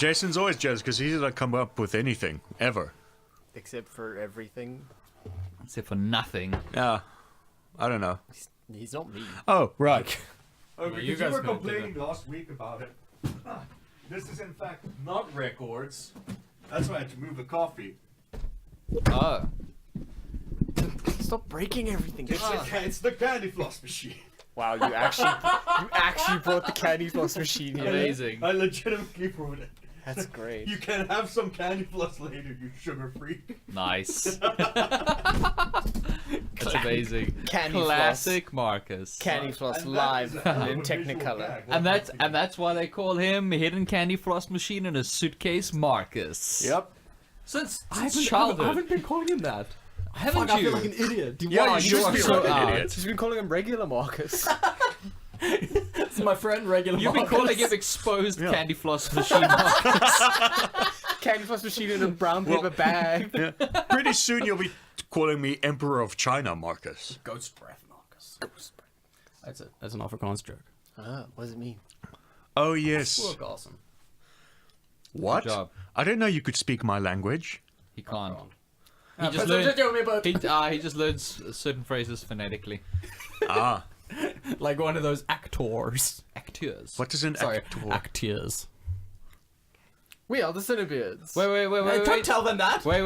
Jason's always jealous because he doesn't come up with anything ever. Except for everything. Except for nothing. Yeah, I don't know. He's not me. Oh, right. Because you were complaining last week about it. This is in fact not records. That's why I had to move the coffee. Oh. Stop breaking everything. It's the candy floss machine. Wow, you actually brought the candy floss machine here. Amazing. I legitimately brought it. That's great. You can have some candy floss later, you sugar freak. Nice. That's amazing. Candy Classic floss. Marcus. Candy floss And that live is a hell of in a visual Technicolor. gag. And that's why they call him Hidden Candy Floss Machine in a Suitcase Marcus. Yep. Since I childhood. haven't been calling him that. Haven't Fuck, I you? feel like an idiot. Yeah, you you are feel so like an out. idiot. She's been calling him regular Marcus. It's my friend regular You've been Marcus. calling him exposed Yeah. Candy Floss Machine Marcus. Candy floss machine in a brown paper bag. Yeah. Pretty soon you'll be calling me Emperor of China, Marcus. Ghost breath, Marcus. Ghost breath. That's an Afrikaans joke. What does it mean? Oh, yes. Work awesome. What? Good job. I didn't know you could speak my language. He can't. He just he just learns certain phrases phonetically. Ah. Like one of those actors. Actors. What is an Sorry, actor? actors. We are the CineBeards. Wait. Don't tell them that. Wait.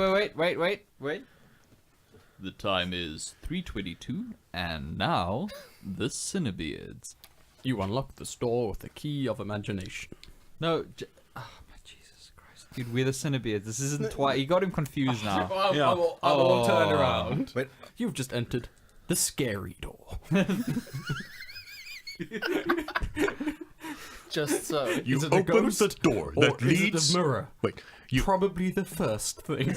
The time is 3:22, and now the CineBeards. You unlock the door with the key of imagination. No, oh my Jesus Christ, dude, we're the CineBeards. This isn't twice. You got him confused now. Yeah. I will turn Oh. around. Wait. You've just entered the scary door. Just so. You Is it a open ghost, the door or that is it leads... a mirror? Wait. You Probably the first thing.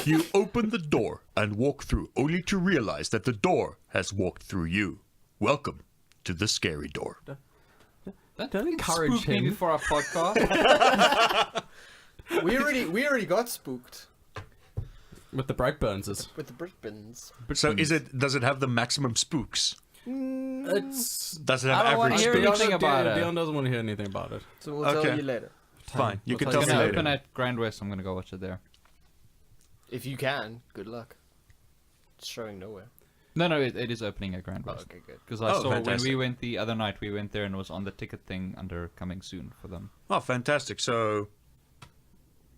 You open the door and walk through, only to realize that the door has walked through you. Welcome to the scary door. Don't encourage Spook me him. before our podcast. We already got spooked With the Brightburnses. with the Britbins. So does it have the maximum spooks? It's... Does it have I don't wanna average hear spooks? anything about it. Dion doesn't want to hear anything about it. So we'll Okay. tell you later. Fine, you We'll can tell tell It's me gonna later. open at Grand West. I'm gonna go watch it there. If you can, good luck. It's showing nowhere. No, it is opening at Grand Oh, West. okay, good. Because I Oh, saw when fantastic. we went the other night, we went there and it was on the ticket thing under coming soon for them. Oh, fantastic. So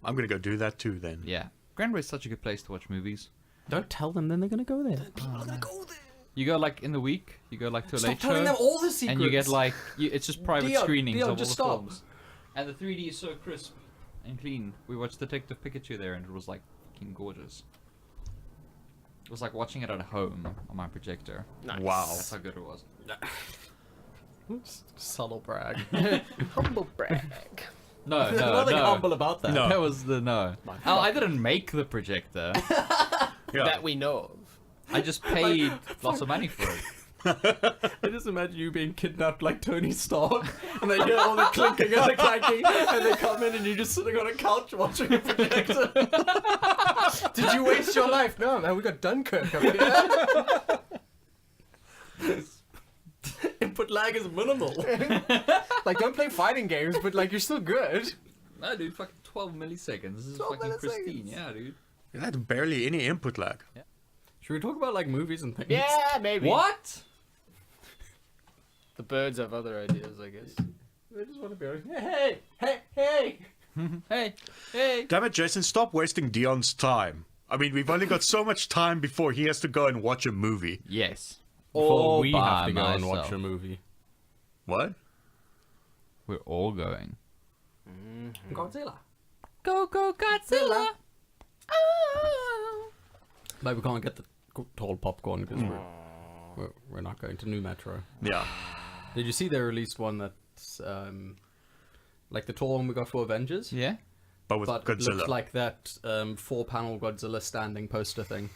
I'm going to go do that too then. Yeah. Grand West is such a good place to watch movies. Don't tell them, then they're going to go there. People are gonna go there. You go like in the week, you go like to a Stop late telling show, them all the secrets. and you get like, it's just private Dion, screenings Dion, of all just the stop. films. And the 3D is so crisp and clean. We watched Detective Pikachu there and it was like fucking gorgeous. It was like watching it at home on my projector. Nice. Wow. That's how good it was. Subtle brag. Humble brag. No, Nothing humble about that. No. That was the no. Oh, I didn't make the projector. Yeah. That we know of. I just paid lots of money for it. I just imagine you being kidnapped like Tony Stark, and they hear all the clinking and the clanking, and they come in and you're just sitting on a couch watching a projector. Did you waste your life? No, man, we got Dunkirk up here. Input lag is minimal. Like, don't play fighting games, but like, you're still good. No, dude, fucking 12 milliseconds. This is 12 fucking pristine. milliseconds. Yeah, dude. That's barely any input lag. Should we talk about like movies and things? Yeah, maybe. What? The birds have other ideas, I guess. They just want to be like, hey. Hey. Damn it, Jason, stop wasting Dion's time. I mean, we've only got so much time before he has to go and watch a movie. Yes. Before All we by have to go and watch myself. a movie. What? We're all going. Godzilla. Go, Godzilla. Oh. But we can't get the tall popcorn because we're not going to New Metro. Yeah. Did you see they released one that's like the tall one we got for Avengers? Yeah? But with But it Godzilla. looks like that 4-panel Godzilla standing poster thing.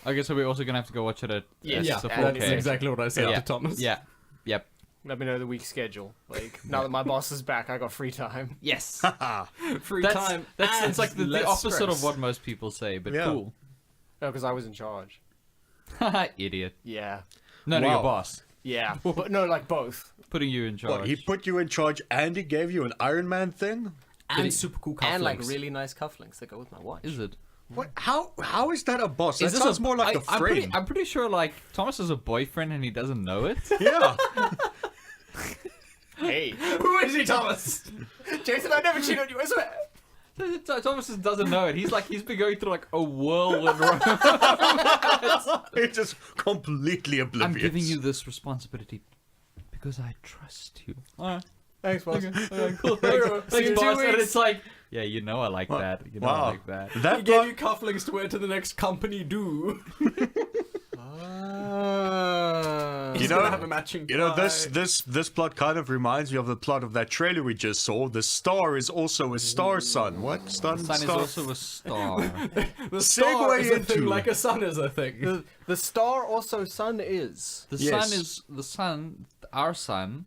Okay, so we're also gonna have to go watch it at Yes. it's a and 4K. it's exactly what I said Yeah. to Thomas. Yeah. Yep. Let me know the week's schedule. Like, now that my boss is back, I got free time. Yes. Free That's time. it's and like the less opposite stress. of what most people say, but Yeah. cool. No, because I was in charge. Idiot. Yeah. No, Wow. your boss. Yeah. But no, like both. putting you in charge. What, he put you in charge and he gave you an Iron Man thing? And super cool cufflinks. And like really nice cufflinks that go with my watch. Is it? What? How is that a boss? That Is this sounds more like a frame. I'm pretty sure like Thomas has a boyfriend and he doesn't know it. Yeah. Hey, Who is he, Thomas? Jason, I never cheated on you. I swear. Thomas just doesn't know it. He's been going through like a whirlwind. It's just completely oblivious. I'm giving you this responsibility because I trust you. Alright. Thanks, boss. Okay, cool. See you Thanks, in 2 boss. And weeks. it's like, yeah, you know I like that. You know I Wow. like that. He That gave plot, you cufflinks to wear to the next company do. He's know- gonna have a matching this plot kind of reminds me of the plot of that trailer we just saw. The star is also a star sun. What? Sun is Star? also a star. The star Segue is a thing into- like a sun is a thing. The star also sun is. The Yes. sun is the sun. Our sun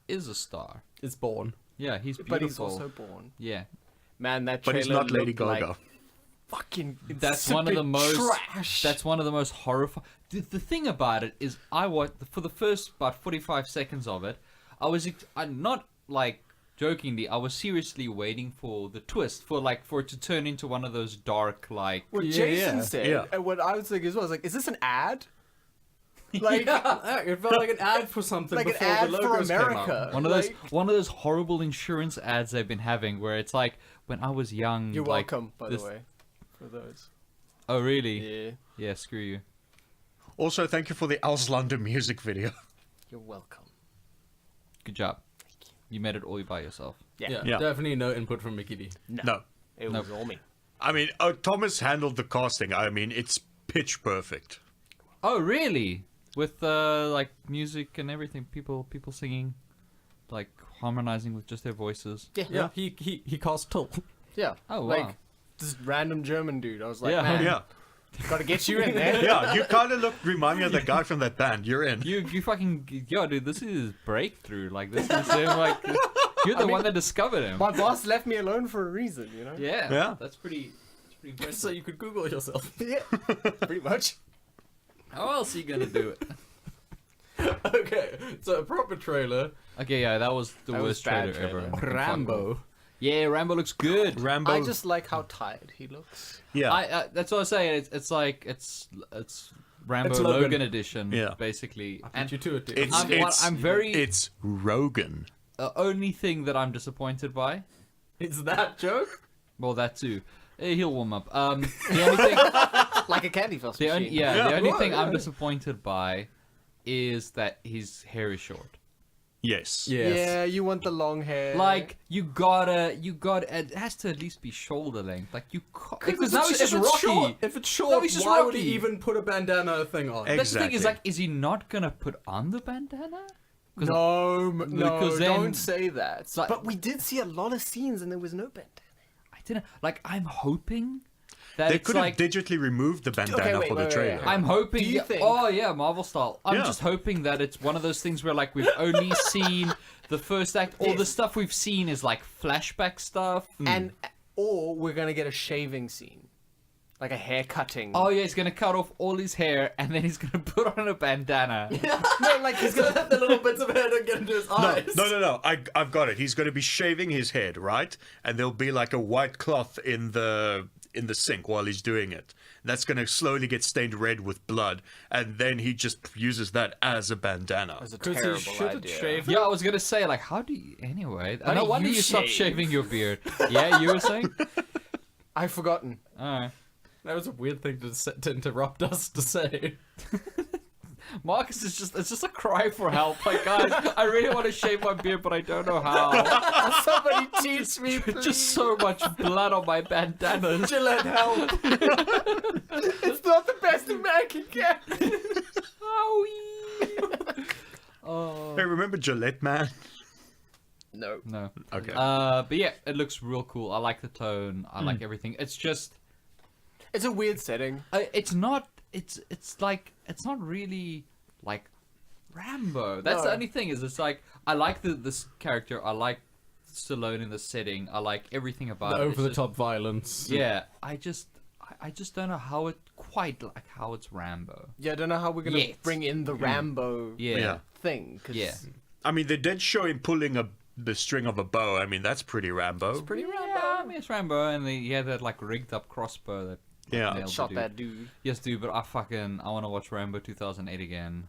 is a star. It's born. Yeah, he's beautiful. But he's also born. Yeah, Man, that But trailer he's not Lady looked Gaga. like fucking that's one of the insipid most. trash. That's one of the most horrifying. The thing about it is, I watched for the first about 45 seconds of it. I'm not like jokingly. I was seriously waiting for the twist for it to turn into one of those dark like. what Yeah, Jason yeah. said, Yeah. and what I was thinking as well, I was like, is this an ad? Like, Yeah, it felt like an ad for something like an before ad the for logos came out. America. One of those, Like, one of those horrible insurance ads they've been having, where it's like, when I was young. You're like, welcome, by this- the way, for those. Oh really? Yeah, Yeah. Screw you. Also, thank you for the Auslander music video. you're welcome. Good job. You made it all by yourself. Yeah, Yeah. Definitely no input from Mickey D. No. it Nope. was all me. I mean, Thomas handled the casting. I mean, it's pitch perfect. Oh really? With like music and everything, people singing, like harmonizing with just their voices. Yeah, he cast Tull. Yeah. Oh, wow. Like this random German dude. I was like, Yeah. man, Yeah. gotta get you in there. Yeah, you kind of remind me of the guy from that band. You're in. You fucking yo, dude, this is breakthrough. Like this is him, like you're the one that discovered him. My boss left me alone for a reason, you know. Yeah, Yeah. that's pretty impressive. So you could Google yourself. Yeah, pretty much. How else are you gonna do it? Okay, so a proper trailer. Okay, yeah, that was the That was worst bad trailer ever. trailer. Rambo. Yeah, Rambo looks good. Rambo. I just like how tired he looks. yeah. That's what I was saying. It's like it's Rambo It's Logan. Logan edition, Yeah. basically. Beat And you to it, dude. I'm very. It's Rogan. The only thing that I'm disappointed by, It's that joke? well, that too. He'll warm up. The only thing, Like a candy floss the machine. only, yeah, Yeah. the only Well, thing I'm yeah. disappointed by is that his hair is short. Yes. Yes. Yeah, you want the long hair. Like you gotta, it has to at least be shoulder length. Like you, because now he's if just it's Rocky. short, if it's short, No, he's just why would he Rocky. even put a bandana thing on? Ex- That's the thing is Exactly. is he not gonna put on the bandana? 'Cause no, because then- don't say that. like- but we did see a lot of scenes and there was no bandana. I didn't like. I'm hoping that They it's could have like. digitally removed the bandana Okay, wait, for the wait, trailer. wait. I'm hoping. Do you yeah, think- Oh yeah, Marvel style. I'm Yeah. just hoping that it's one of those things where like we've only seen the first act. All the Yes. stuff we've seen is like flashback stuff. And or we're gonna get a shaving scene, like a hair cutting. Oh yeah, he's gonna cut off all his hair and then he's gonna put on a bandana. no, like he's gonna the little bits of hair don't get into his eyes. No. I've got it. He's going to be shaving his head, right? And there'll be like a white cloth in the sink while he's doing it. That's going to slowly get stained red with blood, and then he just uses that as a bandana. That's a Because terrible he should have idea. shaved. Yeah, I was gonna say like, how do you? Anyway, Why no don't wonder you you stopped shave? shaving your beard. Yeah, you were saying. I've forgotten. All right. That was a weird thing to interrupt us to say. Marcus is just—it's just a cry for help. Like, guys, I really want to shave my beard, but I don't know how. Somebody teach me, please. Just so much blood on my bandana. Gillette, help! It's not the best a man can get. Owie. Oh Hey, remember Gillette Man? No. no. Okay. But yeah, it looks real cool. I like the tone. I like everything. It's just, It's a weird setting. it's not. It's like it's not really like Rambo. That's the No. only thing. Is it's like I like this character. I like Stallone in the setting. I like everything about The it. It's over-the-top just- violence. Yeah, I just don't know how it quite like how it's Rambo. Yeah, I don't know how we're gonna Yet. bring in the Rambo Yeah. Yeah. thing. 'Cause Yeah. I mean, they did show him pulling the string of a bow. I mean, that's pretty Rambo. Pretty Rambo. Yeah, I mean, it's Rambo, and he had that like rigged up crossbow that Yeah. nailed the Shot dude. that dude. Yes, dude, but I want to watch Rambo 2008 again.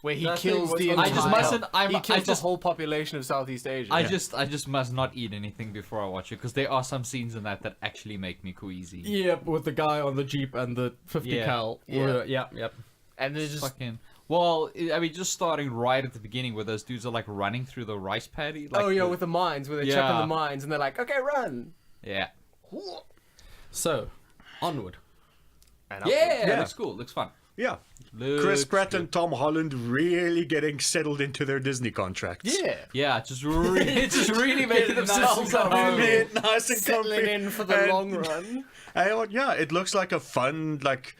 Where he That thing kills was the on entire... I just mustn't. he kills I just. the whole population of Southeast Asia. I just must not eat anything before I watch it because there are some scenes in that actually make me queasy. Yeah, with the guy on the jeep and the 50 Yeah. cal. Yeah. Yep. And they're just... Fucking. Well, I mean, just starting right at the beginning where those dudes are like running through the rice paddy. Like oh, yeah, with the mines, where they're checking Yeah. the mines, and they're like, okay, run! yeah. So, Onward. And Yeah, Yeah. looks cool. Looks fun. Yeah. Chris Looks Pratt good. and Tom Holland really getting settled into their Disney contracts. Yeah. Yeah, just really making themselves at home. Really nice and Settling comfy. in for the And- long run. And, yeah, it looks like a fun, like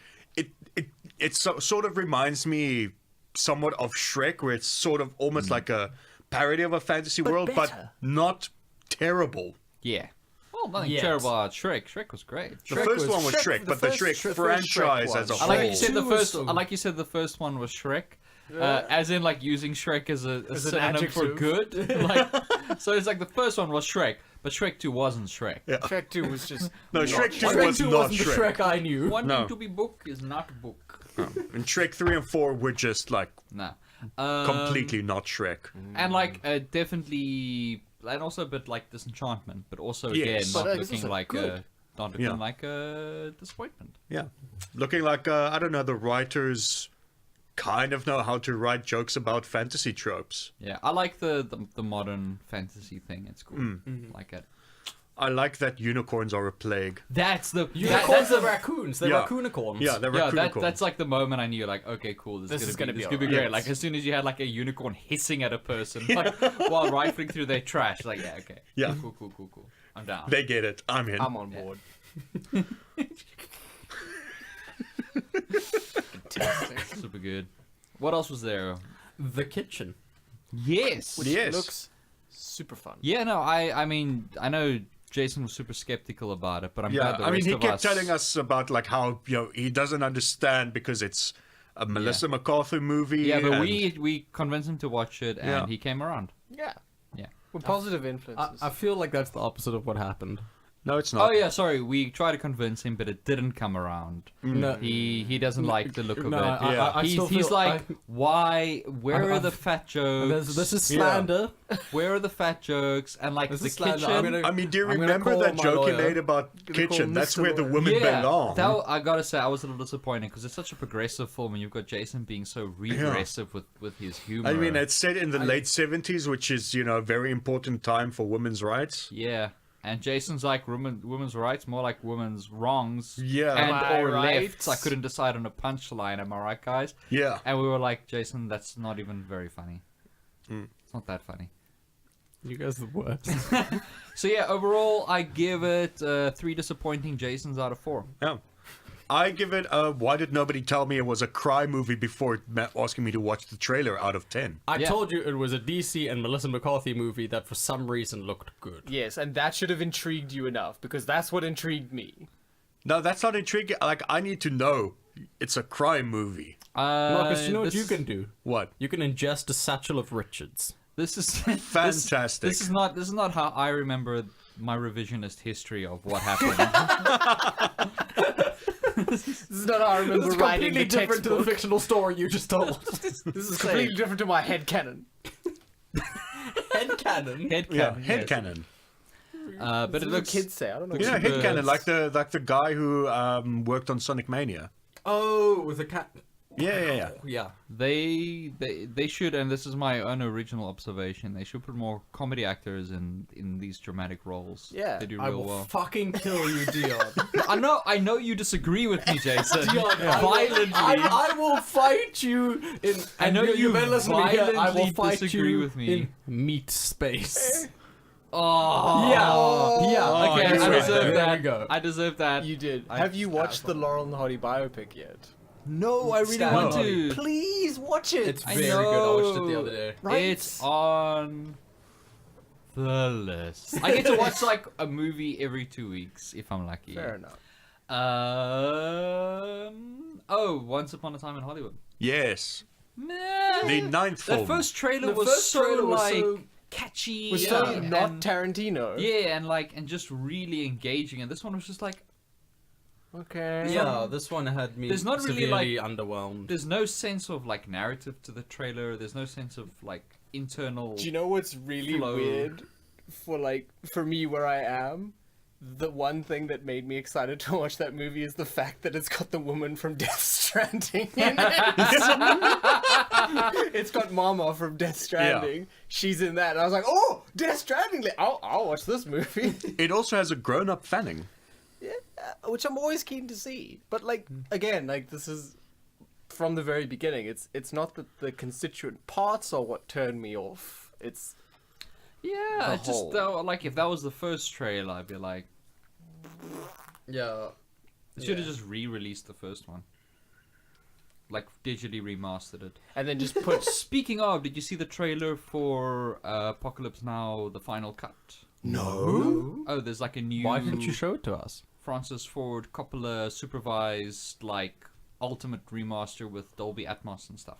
it sort of reminds me somewhat of Shrek, where it's sort of almost like a parody of a fantasy world, but better. not terrible. Yeah. Well, nothing Yet. terrible about Shrek. Shrek was great. The first one was Shrek, but the Shrek franchise as a one. whole. I like you said the Two was first. so- I like you said the first one was Shrek, as in like using Shrek as a an synonym for adjective. good. Like, so it's like the first one was Shrek, but Shrek 2 wasn't Shrek. Yeah. Shrek 2 was just... No, Shrek 2 Shrek was 2 not wasn't the Shrek. Shrek I knew. Wanting No. to be book is not book. And Shrek 3 and 4 were just like Nah. completely not Shrek. And like definitely, and also a bit like Disenchantment, but also again Yes. not But, this looking was like good. a not looking Yeah. like a disappointment. Yeah. Looking like, I don't know, the writers kind of know how to write jokes about fantasy tropes. Yeah, I like the modern fantasy thing. It's cool. Mm. Like it. I like that unicorns are a plague. That's the Unicorns that's are the raccoons. They're Yeah. raccoonicorns. Yeah, they're yeah, raccoonicorns. that's like the moment I knew, like, okay, cool, this is gonna be alright. great. Yes. Like as soon as you had like a unicorn hissing at a person, like while rifling through their trash, like yeah, okay, Yeah. cool, I'm down. They get it. I'm in. I'm on board. Super good. What else was there? The kitchen. Yes. Yes. Looks super fun. Yeah, no, I mean, I know Jason was super skeptical about it, but I'm Yeah, glad the I mean, rest he of kept us... telling us about like how he doesn't understand because it's a Melissa McCarthy movie. Yeah, but and- we convinced him to watch it, and Yeah. he came around. Yeah. Yeah. With positive influences. I feel like that's the opposite of what happened. No, it's not. Oh yeah, sorry, we tried to convince him, but it didn't come around. No. He doesn't like the look of No, it. Yeah. I still He's feel- like, why? Where are the fat jokes? This is slander. Where are the fat jokes? And like This the is slander. kitchen. I'm gonna- I mean, do you I'm gonna remember call that my joke he lawyer. made about Gonna call kitchen? That's Mr. where the Lawyer. women belong. that, I gotta say, I was a little disappointed because it's such a progressive film, and you've got Jason being so regressive with his humor. I mean, it's set in the late 70s, which is, a very important time for women's rights. yeah. And Jason's like women's rights, more like women's wrongs. Yeah. And Am I or right? lefts. I couldn't decide on a punchline. Am I right, guys? Yeah. And we were like, Jason, that's not even very funny. Mm. It's not that funny. You guys are the worst. So yeah, overall, I give it 3 disappointing Jasons out of 4. Yeah. I give it a why did nobody tell me it was a cry movie before asking me to watch the trailer out of 10. I Yeah. told you it was a DC and Melissa McCarthy movie that for some reason looked good. Yes, and that should have intrigued you enough, because that's what intrigued me. No, that's not intriguing. Like, I need to know it's a crime movie. Marcus, you know what this- you can do? What? You can ingest a satchel of Richards. This is Fantastic. This is not how I remember my revisionist history of what happened. This is not how I remember It's writing completely the different to the textbook. fictional story you just told. This is completely different to my headcanon. Headcanon. Headcanon. Yeah, yes. headcanon. But That's it what looks. kids say. I don't know. looks Yeah, super- headcanon, like the guy who worked on Sonic Mania. Oh, with a cat. Yeah. Yeah. They should, and this is my own original observation. They should put more comedy actors in these dramatic roles. Yeah. They do I real will well. fucking kill you, Dion. I know you disagree with me, Jason. Dion, Violently. I will fight you in. I know you better listen to me here. I will violently fight disagree you with me. in meat space. Oh. Yeah. Okay, you I win. deserve There that. we go. I deserve that. You did. I- Have you watched the Laurel and Hardy biopic yet? No, I really Stand want on to. Please watch it. It's I very good. I watched it the know. other day. Right. It's on the list. I get to watch like a movie every 2 weeks if I'm lucky. Fair enough. Oh, Once Upon a Time in Hollywood. Yes. Meh. The ninth film. The first trailer The was first so trailer was like so- catchy. Was so and- not Tarantino. Yeah, and just really engaging. And this one was just like, Okay. Yeah, this one had me There's not really, severely underwhelmed. there's no sense of like narrative to the trailer. There's no sense of like internal. Do you know what's really flow. weird for me where I am? The one thing that made me excited to watch that movie is the fact that it's got the woman from Death Stranding in it. It's got Mama from Death Stranding. She's in that. And I was like, oh, Death Stranding. I'll watch this movie. It also has a grown-up Fanning. Yeah, which I'm always keen to see. But like again, like this is from the very beginning. It's not that the constituent parts are what turn me off. It's Yeah, the it's just whole. though, like if that was the first trailer, I'd be like, Yeah. they should have just re-released the first one, like digitally remastered it. and then just put Speaking of, did you see the trailer for Apocalypse Now: The Final Cut? no. Oh, there's like a new Why didn't you show it to us? Francis Ford Coppola supervised like ultimate remaster with Dolby Atmos and stuff.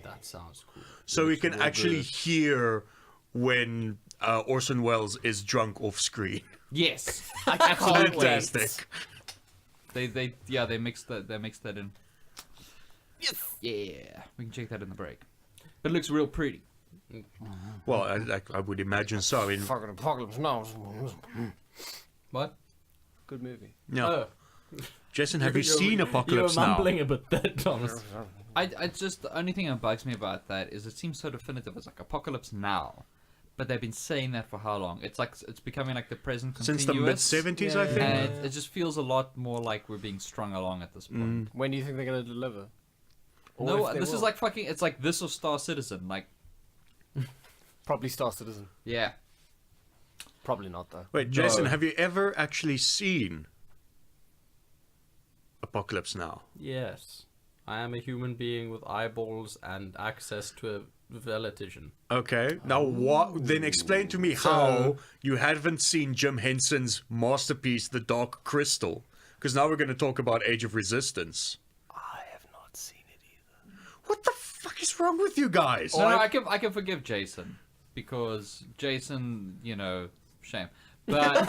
That sounds cool. So we Looks can real actually good. hear when Orson Welles is drunk off screen. Yes, I can't wait. Fantastic. they mixed that in. Yes. Yeah, we can check that in the break. It looks real pretty. Well, I would imagine so. I mean, Fucking Apocalypse Now. What? Good movie. no. Oh. Jason, have you seen Apocalypse You're Now? mumbling a bit there, Thomas. I just the only thing that bugs me about that is it seems so definitive. It's like Apocalypse Now, but they've been saying that for how long? It's like it's becoming like the present Since the continuous. mid-70s, Yeah. I think. And it just feels a lot more like we're being strung along at this point. When do you think they're gonna deliver? Or No, if they this is will. like fucking. It's like this or Star Citizen. Like, probably Star Citizen. yeah. Probably not though. Wait, Jason, have you ever actually seen Apocalypse Now? Yes. I am a human being with eyeballs and access to a television. Okay. Now, what? Then explain to me how you haven't seen Jim Henson's masterpiece, The Dark Crystal. Because now we're going to talk about Age of Resistance. I have not seen it either. What the fuck is wrong with you guys? No, I can forgive Jason because Jason, you know, shame. But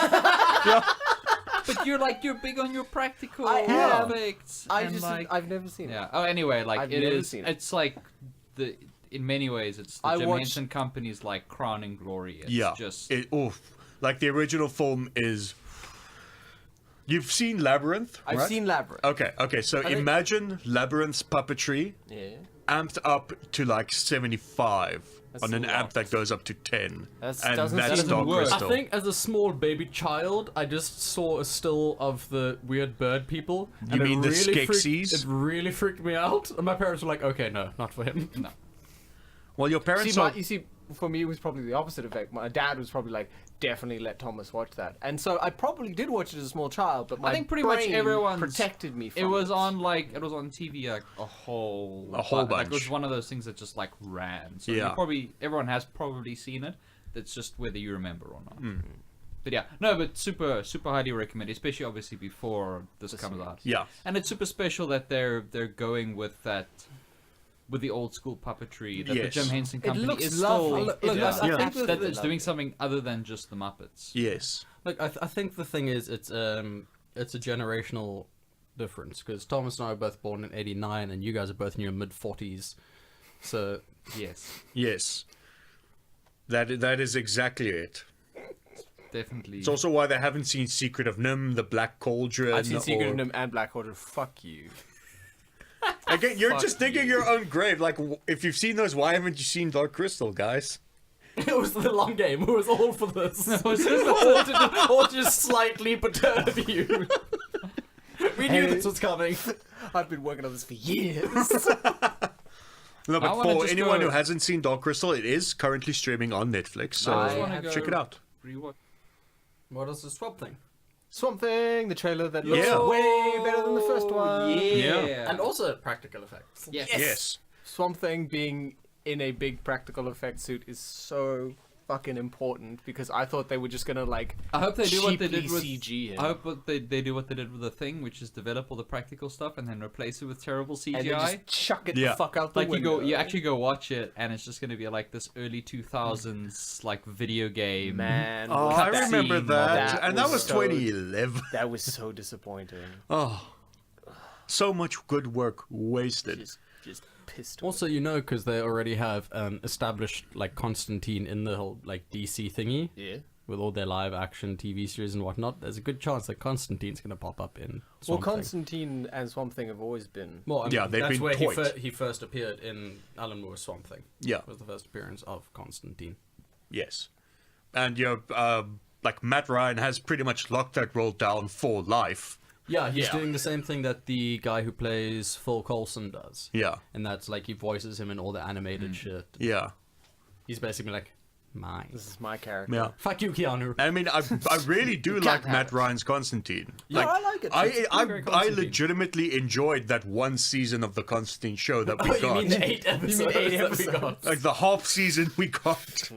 but you're big on your practical I am. effects. I and just like, I've never seen it. yeah. Oh, anyway, like I've it never is. seen it. It's like the in many ways it's the I Jim watched- Henson Company's like crowning glory. It's Yeah. just Like the original film is. You've seen Labyrinth, I've right? seen Labyrinth. Okay. So think- imagine Labyrinth's puppetry Yeah. amped up to like 75 That's on an a amp lot. that goes up to 10. That's- And doesn't that's seem Dark work. Crystal. I think as a small baby child, I just saw a still of the weird bird people. You mean the Skeksis? It really freaked me out. And my parents were like, okay, no, not for him. no. Well, your parents See, are. you see, for me, it was probably the opposite effect. My dad was probably like, definitely let Thomas watch that. And so I probably did watch it as a small child, but my think pretty much brain everyone's- protected me from It was on TV like a whole A whole Like, it was bunch. one of those things that just like ran. So Yeah. everyone has probably seen it. That's just whether you remember or not. Hmm. But yeah, no, but super highly recommend, especially obviously before this comes out. Yeah. And it's super special that they're going with that. With the old school puppetry that the Yes. Jim Henson Company looks is lovely. still. It looks I think absolutely that it's lovely. doing something other than just the Muppets. Yes. Like, I think the thing is, it's a generational difference. Because Thomas and I are both born in 89, and you guys are both in your mid-40s. So, Yes, Yes. That is exactly it. definitely. It's also why they haven't seen Secret of Nim, The Black Cauldron. I've seen Secret or- of Nim and Black Order. Fuck you. Again, you're just Fuck digging you. your own grave. Like, if you've seen those, why haven't you seen Dark Crystal, guys? it was the long game. It was all for this. was this or to just slightly perturb you. We knew this was coming. I've been working on this for years. No, I but wanna for just anyone go- who hasn't seen Dark Crystal, it is currently streaming on Netflix. So I wanna go- check it out. Rewatch. What is the swap thing? Swamp Thing, the trailer that looks Yeah. way better than the first one. Yeah. And also practical effects. Yes. Yes. Swamp Thing being in a big practical effect suit is so fucking important because I thought they were just gonna like. I hope they do what they did cheaply with CG him. I hope what they do what they did with the Thing, which is develop all the practical stuff and then replace it with terrible CGI. and then just chuck it Yeah. the fuck out the Like window. you actually go watch it, and it's just gonna be like this early 2000s like video game. Man, Oh, was I that remember scene- that. And that was so- 2011. That was so disappointing. Oh, so much good work wasted. Just pissed. Also, because they already have established like Constantine in the whole like DC thingy Yeah. with all their live action TV series and whatnot. There's a good chance that Constantine's gonna pop up in Well, Swamp Thing. Constantine and Swamp Thing have always been. Well, I mean, Yeah, they've that's been where toyed. he first appeared in Alan Moore's Swamp Thing. Yeah. Was the first appearance of Constantine. Yes. And, like Matt Ryan has pretty much locked that role down for life. Yeah, he's Yeah. doing the same thing that the guy who plays Phil Coulson does. Yeah. And that's like he voices him in all the animated shit. Yeah. He's basically like, mine. This is my character. Yeah. Fuck you, Keanu. I mean, I really do like have Matt it. Ryan's Constantine. Yeah, I like it. It's I very I Constantine. legitimately enjoyed that one season of the Constantine show that we Oh, you got. mean the 8 episodes, eight that we episodes? got? Like the half season we got.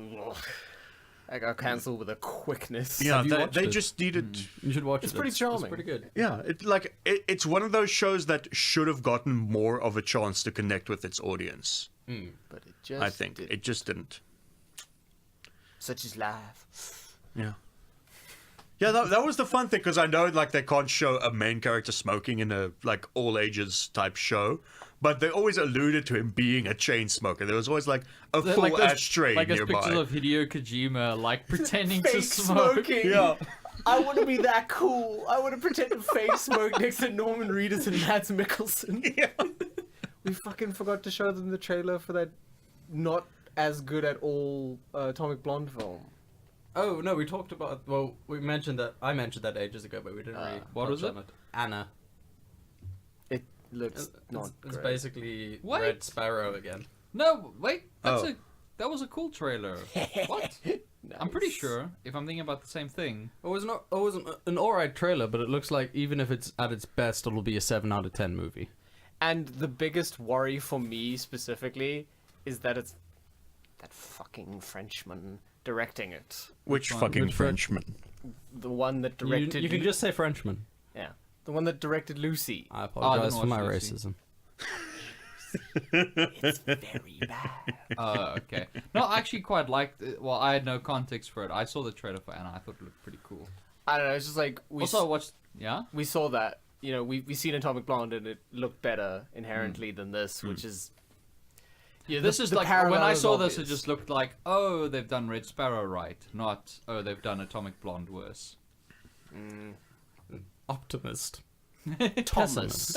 I got cancelled with a quickness. Yeah, you they watched it? just needed. You should watch It's it. pretty It's charming. pretty good. Yeah, it's one of those shows that should have gotten more of a chance to connect with its audience. But it just. I think didn't. it just didn't. Such is life. Yeah. Yeah, that was the fun thing because I know like they can't show a main character smoking in a like all ages type show, but they always alluded to him being a chain smoker. There was always like a full Like those- ashtray like those nearby. pictures of Hideo Kojima like pretending to Fake smoke. smoking. Yeah. I want to be that cool. I want to pretend to fake smoke next to Norman Reedus and Mads Mikkelsen. Yeah. We fucking forgot to show them the trailer for that not as good at all Atomic Blonde film. Oh, no, we talked about... Well, we mentioned that... I mentioned that ages ago, but we didn't really what touch was on it. Anna. It looks not It's great. basically What? Red Sparrow again. No, wait, Oh. that was a cool trailer. What? I'm pretty sure, if I'm thinking about the same thing. It was an alright trailer, but it looks like even if it's at its best, it'll be a 7 out of 10 movie. And the biggest worry for me specifically is that it's that fucking Frenchman directing it. Which one? fucking Which Frenchman? The one that You, directed. you can just say Frenchman. Yeah. The one that directed Lucy. I apologize didn't for my watch Lucy. racism. It's very bad. Okay. No, I actually quite liked it. Well, I had no context for it. I saw the trailer for Anna. I thought it looked pretty cool. I don't know. It's just like Also, I watched. Yeah? we saw that. You know, we seen Atomic Blonde and it looked better inherently than this, which is. Yeah, This the- is the like when parallel I is saw this, it obvious. just looked like, oh, they've done Red Sparrow right, not oh, they've done Atomic Blonde worse. Optimist. Thomas.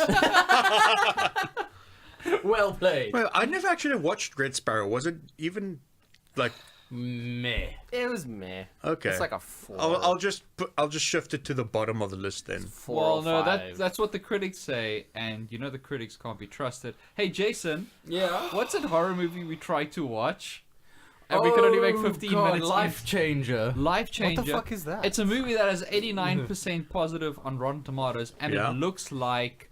Well played. Well, I never actually watched Red Sparrow. Was it even like Meh. It was meh. okay? It's like a 4. I'll just shift it to the bottom of the list then. 4 Well, or no, 5. that's what the critics say, and you know the critics can't be trusted. Hey, Jason, Yeah. what's that horror movie we tried to watch? And we could only make 15 minutes. Life changer. Life Changer. What the fuck is that? It's a movie that has 89% positive on Rotten Tomatoes, and Yeah. it looks like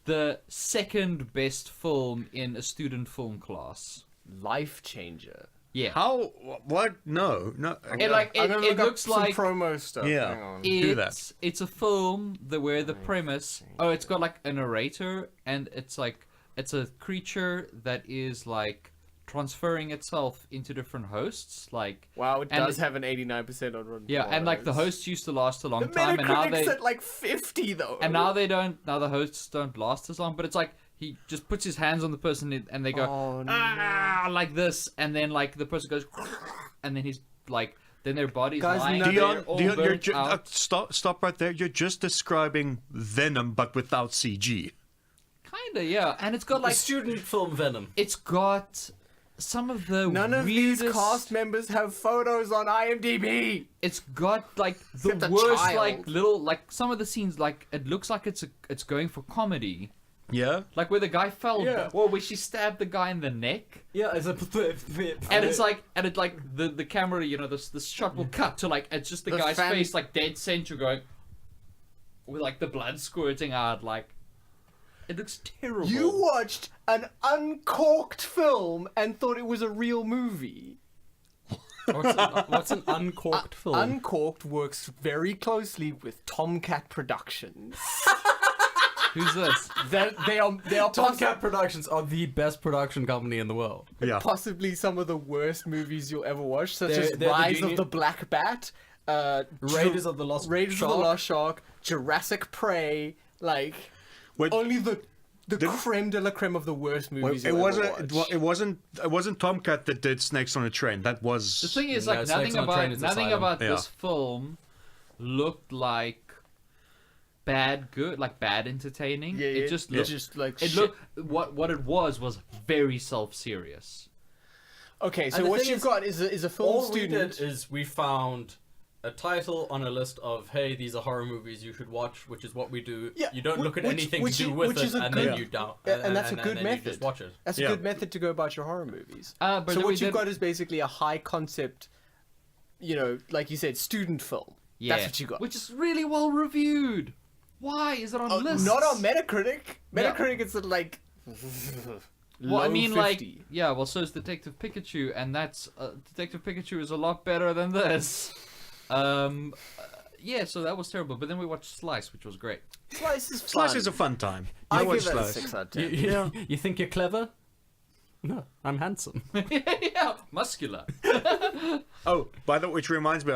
the second best film in a student film class. Life Changer. Yeah. How? What? No. It like I'm gonna it look up looks some like promo stuff. Yeah. Hang on. do that. it's a film where the premise it's got like a narrator, and it's a creature that is like transferring itself into different hosts, like Wow, it and does have an 89% on Rotten yeah, and like the Tomatoes. hosts used to last a long The time, and now Metacritic's they at like 50 though. and now they don't. Now the hosts don't last as long, but it's like he just puts his hands on the person and they go Oh, no. ah like this, and then like the person goes and then he's like then their body's Guys, lying none- there Dion, all you're burnt out. stop right there. You're just describing Venom, but without CG. Kinda, yeah, and it's got like student film Venom. it's got some of the None of these weirdest- cast members have photos on IMDb. It's got like the Except a worst child. like little like some of the scenes like it looks like it's going for comedy. Yeah. Like where the guy fell, Yeah. well, where she stabbed the guy in the neck, Yeah, it's a... and it's like, and it like the camera, you know, this shot will cut to like it's just the The guy's fan- face like dead center going, with like the blood squirting out, like it looks terrible. You watched an uncorked film and thought it was a real movie. What's an uncorked film? Uncorked works very closely with Tomcat Productions. Who's this? They are Tomcat Productions are the best production company in the world. Yeah. possibly some of the worst movies you'll ever watch, such They're as the Rise genius- of the Black Bat, Raiders of the Lost Shark, Jurassic Prey, like Wait, only the creme de la creme of the worst movies you'll ever watch. it wasn't Tomcat that did Snakes on a Train. That was The thing is, No, like, Snakes on a Train is nothing Asylum. about Yeah. this film looked like bad entertaining. Yeah, It just looked like it shit. looked what it was very self-serious. Okay, so And the what thing you've is, got is a film All student. we did is we found a title on a list of, hey, these are horror movies you should watch, which is what we do. Yeah, You don't look at which- anything which to do is- with which it, is a and good- then you don't. and that's a good then method. You just watch it. That's a Yeah. good method to go about your horror movies. But So then what we you've did- got is basically a high concept, like you said, student film. Yeah, That's what you got. which is really well reviewed. Why is it on lists? Not on Metacritic. Yeah. Metacritic is at like. Well, I low mean, 50. yeah. Well, so is Detective Pikachu, and that's Detective Pikachu is a lot better than this. Yeah, so that was terrible. But then we watched Slice, which was great. Slice is fun. Slice is a fun time. I watch give it a Slice. 6 out of You, 10. you, you think you're clever? No, I'm handsome. Yeah, muscular. Oh, by the way, which reminds me,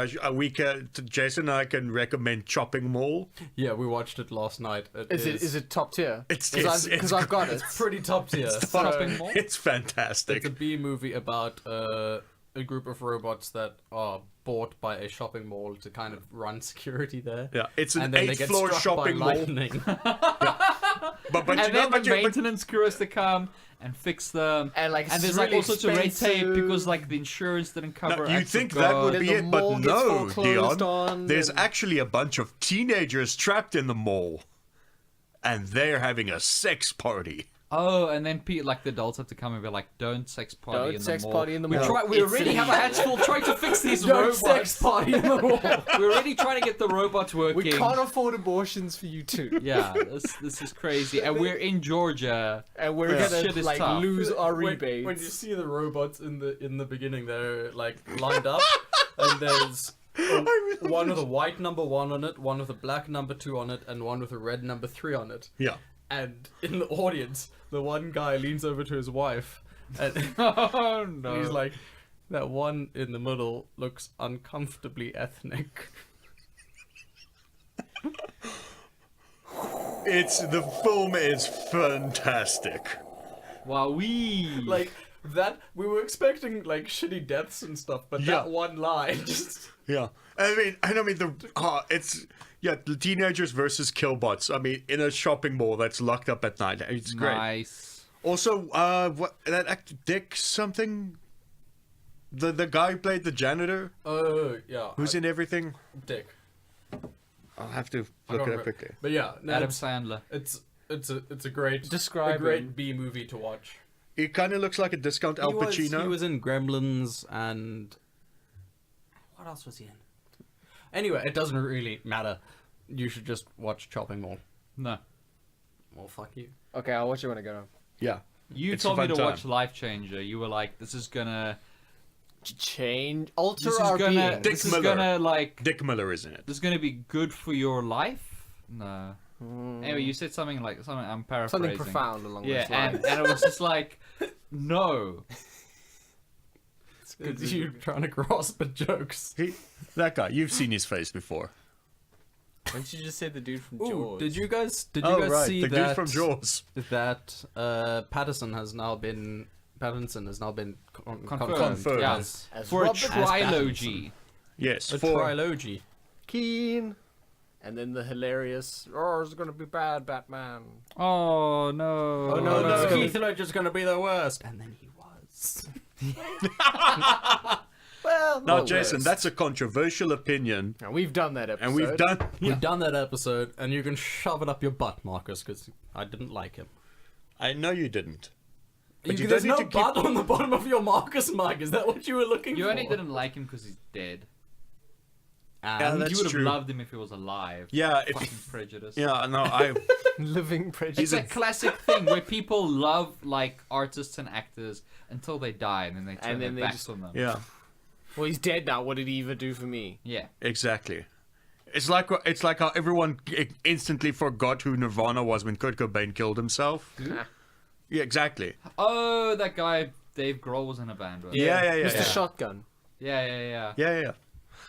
Jason and I can recommend Chopping Mall. Yeah, we watched it last night. Is it top tier? It's- Because I've got it. pretty top tier. Shopping mall. It's fantastic. It's a B movie about a group of robots that are bought by a shopping mall to kind of run security there. Yeah, it's an And then they get 8th-floor struck shopping by mall. lightning. But And you know, then the maintenance crew has to come and fix them. And, like, it's there's like really all sorts of red tape expensive. because like the insurance didn't cover. you acts think of that God. would Then be the it, mall but gets no, foreclosed Dion. on, There's then- actually a bunch of teenagers trapped in the mall, and they're having a sex party. Oh, and then like the adults have to come and be like, "Don't sex party Don't in the sex mall." party in the We mall. try. We It's already have a hands full trying to fix these Don't robots. sex party in the mall. We're already trying to get the robots working. We can't afford abortions for you too. Yeah, this is crazy, and we're in Georgia. And we're This gonna shit is like tough. lose our When- rebates. When you see the robots in the beginning, they're like lined up, and there's one with a white number 1 on it, one with a black number 2 on it, and one with a red number 3 on it. Yeah. And in the audience, the one guy leans over to his wife, and Oh no! he's like, "That one in the middle looks uncomfortably ethnic." The film is fantastic. "Wowee!" Like that, we were expecting like shitty deaths and stuff, but Yeah. that one line just. Yeah, it's the teenagers versus killbots. I mean, in a shopping mall that's locked up at night. It's great. Nice. Also, what that actor Dick something, the guy who played the janitor, Oh yeah. who's in everything. Dick? I'll have to I look don't it up remember. quickly. But yeah, no, Adam it's, Sandler. it's a great Describe a great him. B movie to watch. It kind of looks like a discount Al Pacino. He was in Gremlins and what else was he in? Anyway, it doesn't really matter. You should just watch Chopping Mall. No, Well, fuck you. Okay, I'll watch it when I get home. Yeah. you It's a told me fun to time. watch Life Changer. You were like, "This is gonna, Alter this is our gonna, being. Dick this is Miller. gonna like, Dick Miller is in it. this is gonna be good for your life." No. Anyway, you said something like something. I'm paraphrasing. Something profound along Yeah, those lines. and it was just like, no. It's you trying to grasp at jokes. That guy, you've seen his face before. Why don't you just say the dude from Ooh, Jaws? did you guys Oh, right, see the that dude from Jaws. that Patterson has now been confirmed. Confirmed. Yes. As For a Robert trilogy. Yes, A for trilogy. Keen. And then the hilarious, it's gonna be bad, Batman. Oh no. Oh, no, no. Keith Ledger's gonna be the worst, and then he was. Well, now, not Jason, worse. that's a controversial opinion, And we've done that episode. and we've done. We've done that episode, and you can shove it up your butt, Marcus, because I didn't like him. I know you didn't. But you There's don't no need to butt on the bottom of your Marcus mug. Is that what you were looking You for? only didn't like him because he's dead. Yeah, And that's you would have true. loved him if he was alive. Yeah, Fucking if, prejudice. yeah, no, I. Living prejudice. It's a classic thing where people love like artists and actors until they die and then they turn And then their they backs just- on them. Yeah. Well, he's dead now. What did he even do for me? Yeah. Exactly. It's like how everyone instantly forgot who Nirvana was when Kurt Cobain killed himself. Yeah, exactly. Oh, that guy Dave Grohl was in a band. Right? Yeah. Mr. Shotgun. Yeah.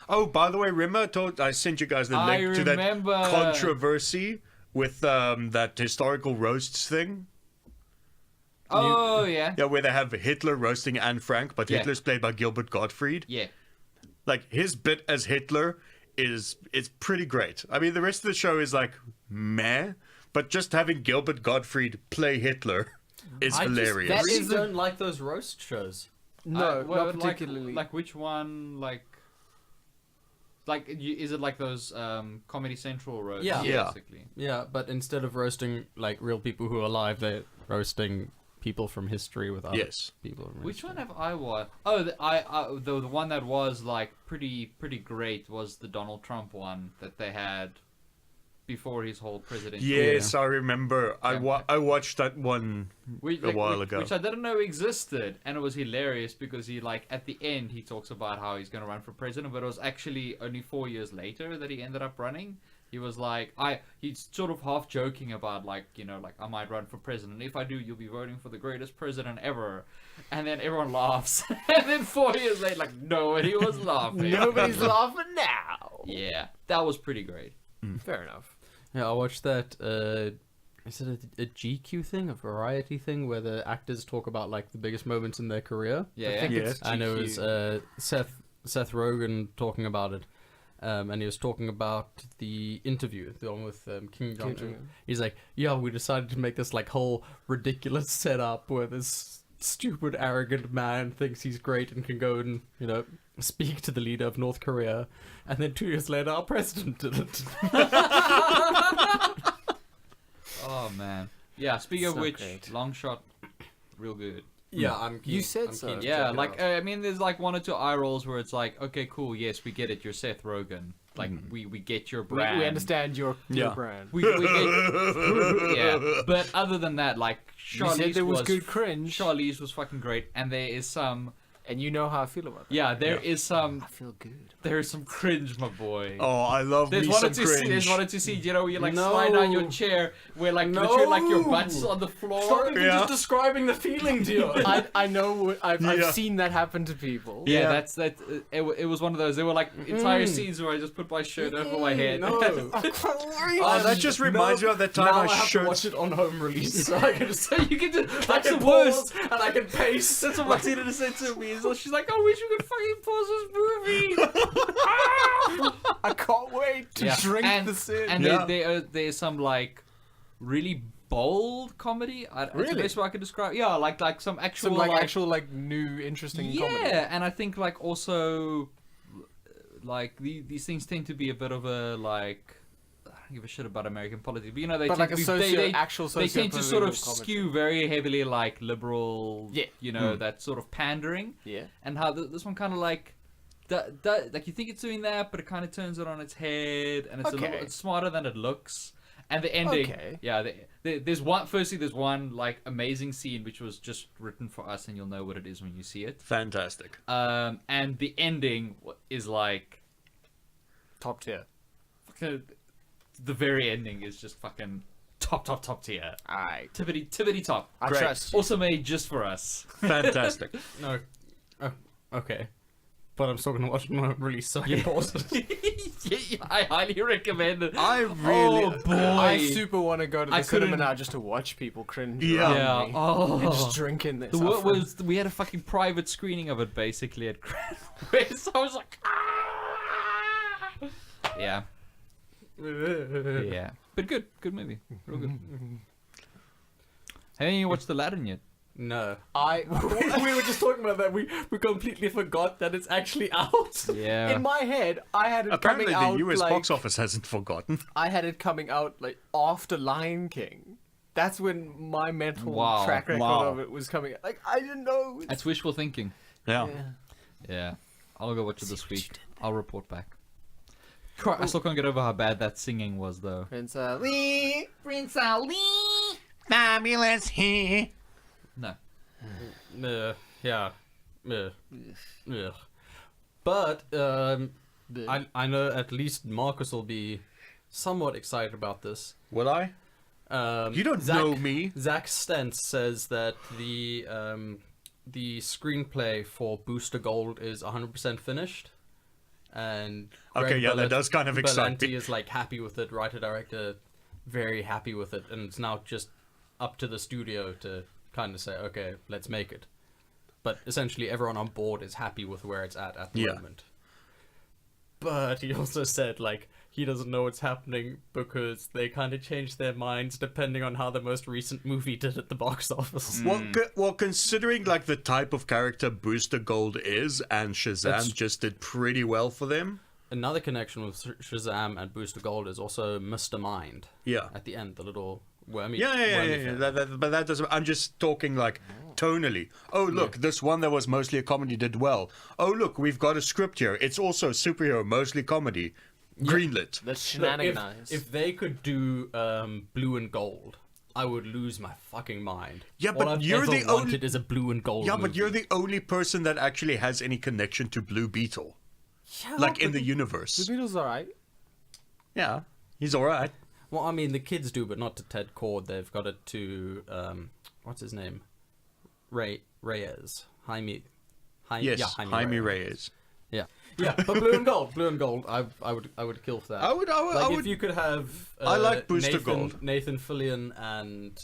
Oh, by the way, remember I sent you guys the I link to that remember. controversy with that historical roasts thing. Oh, yeah. Yeah, where they have Hitler roasting Anne Frank, but Yeah. Hitler's played by Gilbert Gottfried. Yeah. Like, his bit as Hitler is pretty great. I mean, the rest of the show is like meh, but just having Gilbert Gottfried play Hitler is hilarious. that really is don't like those roast shows. No, Well, not particularly. Like which one? Is it like those Comedy Central roasts? Yeah. Yeah. Basically. Yeah, but instead of roasting like real people who are alive, they're roasting people from history with other Yes. people. From Which history. one have I watched? Oh, the one that was like pretty great was the Donald Trump one that they had before his whole presidency. Yes, I remember. Yeah. I watched that one a while ago. Which I didn't know existed, and it was hilarious because he like at the end he talks about how he's going to run for president, but it was actually only 4 years later that he ended up running. He was like, he's sort of half joking about like, you know, like I might run for president. If I do, you'll be voting for the greatest president ever. And then everyone laughs. And then 4 years later, like nobody was laughing. Nobody's laughing now. Yeah, that was pretty great. Fair enough. Yeah, I watched that. Is it a GQ thing, a variety thing, where the actors talk about like the biggest moments in their career? Yeah, I think Yeah. it's And it was GQ. Seth Rogen talking about it. And he was talking about the interview, the one with King Jong-un. Jong-un. He's like, yeah, we decided to make this like whole ridiculous setup where this stupid, arrogant man thinks he's great and can go and, you know, speak to the leader of North Korea. And then 2 years later, our president did it. Oh man. Yeah. Speaking of So which, great. long shot, real good. Yeah, I'm keen. You said I'm so. keen to Yeah, check it like out. I mean, there's like 1 or 2 eye rolls where it's like, okay, cool, yes, we get it. You're Seth Rogen. Like we get your brand. We understand your Yeah. brand. We get, yeah. But other than that, like You said Charlize there was good cringe, Charlize was fucking great, and there is some. and you know how I feel about that. Yeah, there is some. I feel good. There is some cringe, my boy. Oh, I love There's me one some or two. There's cringe. one or two scenes, you know, where you like No. slide down your chair, where like literally like your butt's on the floor. Stop even Yeah. just describing the feeling to you. I know. I've Yeah. seen that happen to people. Yeah, Yeah. that's that. It was one of those. There were like entire scenes where I just put my shirt over my head. No. Oh, that just reminds me of that time now I I have showed. to watch it on home release. So I can just So you can just. I That's can the pause worst. and I can pace. That's what Martina said to me. So she's like, "I wish you could fucking pause this movie." I can't wait to drink and, the sin. And Yeah. there's some like really bold comedy. That's the Really? best way I can describe. Yeah, like some actual Some like actual like new interesting comedy. Yeah, and I think like also like these things tend to be a bit of a like. I don't give a shit about American politics, but you know they But tend like a to be, actual they tend to sort of socio-political skew very heavily like liberal, Yeah. you know, that sort of pandering, Yeah. and how this one kind of like, like you think it's doing that, but it kind of turns it on its head, and it's a Okay. little it's smarter than it looks. And the ending, Okay. yeah, there's one. Firstly, there's one like amazing scene which was just written for us, and you'll know what it is when you see it. Fantastic. And the ending is like Top tier. fucking. The very ending is just fucking top tier. Alright. Tippity top. I Great. trust you. Also made just for us. Fantastic. No. Oh, okay. But I'm still gonna watch it on home release, so I can pause it. I highly recommend it. I really. Oh boy. I super want to go to the I cinema couldn't- now just to watch people cringe. Yeah. around Yeah. me Oh. And just drinking this. The up word front. was we had a fucking private screening of it basically at Christmas. I was like, ah! Yeah. Yeah. But good movie. Real good. Haven't you watched Aladdin yet? No. we were just talking about that. We completely forgot that it's actually out. Yeah. in my head, I had it Apparently, coming out the US like box office hasn't forgotten. I had it coming out like after Lion King. That's when my mental Wow. track record Wow. of it was coming. Like I didn't know. That's wishful thinking. Yeah. Yeah. I'll go watch it this week. I'll report back. I still can't get over how bad that singing was, though. Prince Ali. Prince Ali. Fabulous he. No. Yeah. Yeah. But I know at least Marcus will be somewhat excited about this. Will I? You don't know me. Zach Stentz says that the screenplay for Booster Gold is 100% finished, and Okay, yeah, that does kind of excite Berlanti me. is like happy with it. Writer director, very happy with it, and it's now just up to the studio to kind of say, okay, let's make it. But essentially, everyone on board is happy with where it's at the Yeah. moment. But he also said, like, he doesn't know what's happening because they kind of changed their minds depending on how the most recent movie did at the box office. Well, considering like the type of character Booster Gold is, and Shazam That's- just did pretty well for them. Another connection with Shazam and Booster Gold is also Mr. Mind. Yeah. At the end, the little wormy. Yeah. wormy thing. But that doesn't. I'm just talking like tonally. Oh, look, this one that was mostly a comedy did well. Oh, look, we've got a script here. It's also superhero, mostly comedy. Greenlit. The Look, shenanigans. if they could do Blue and Gold, I would lose my fucking mind. Yeah, All but I've you're ever the only- wanted is a Blue and Gold Yeah, movie. but you're the only person that actually has any connection to Blue Beetle, like in the universe. The Beatles alright. Yeah, he's all right. Well, I mean, the kids do, but not to Ted Cord. They've got it to, what's his name? Reyes. Jaime. Yes, yeah, Jaime Reyes. Yeah, yeah, but Blue and Gold, I would kill for that. I would. Like if you could have, I like Booster Nathan, Gold. Nathan Fillion and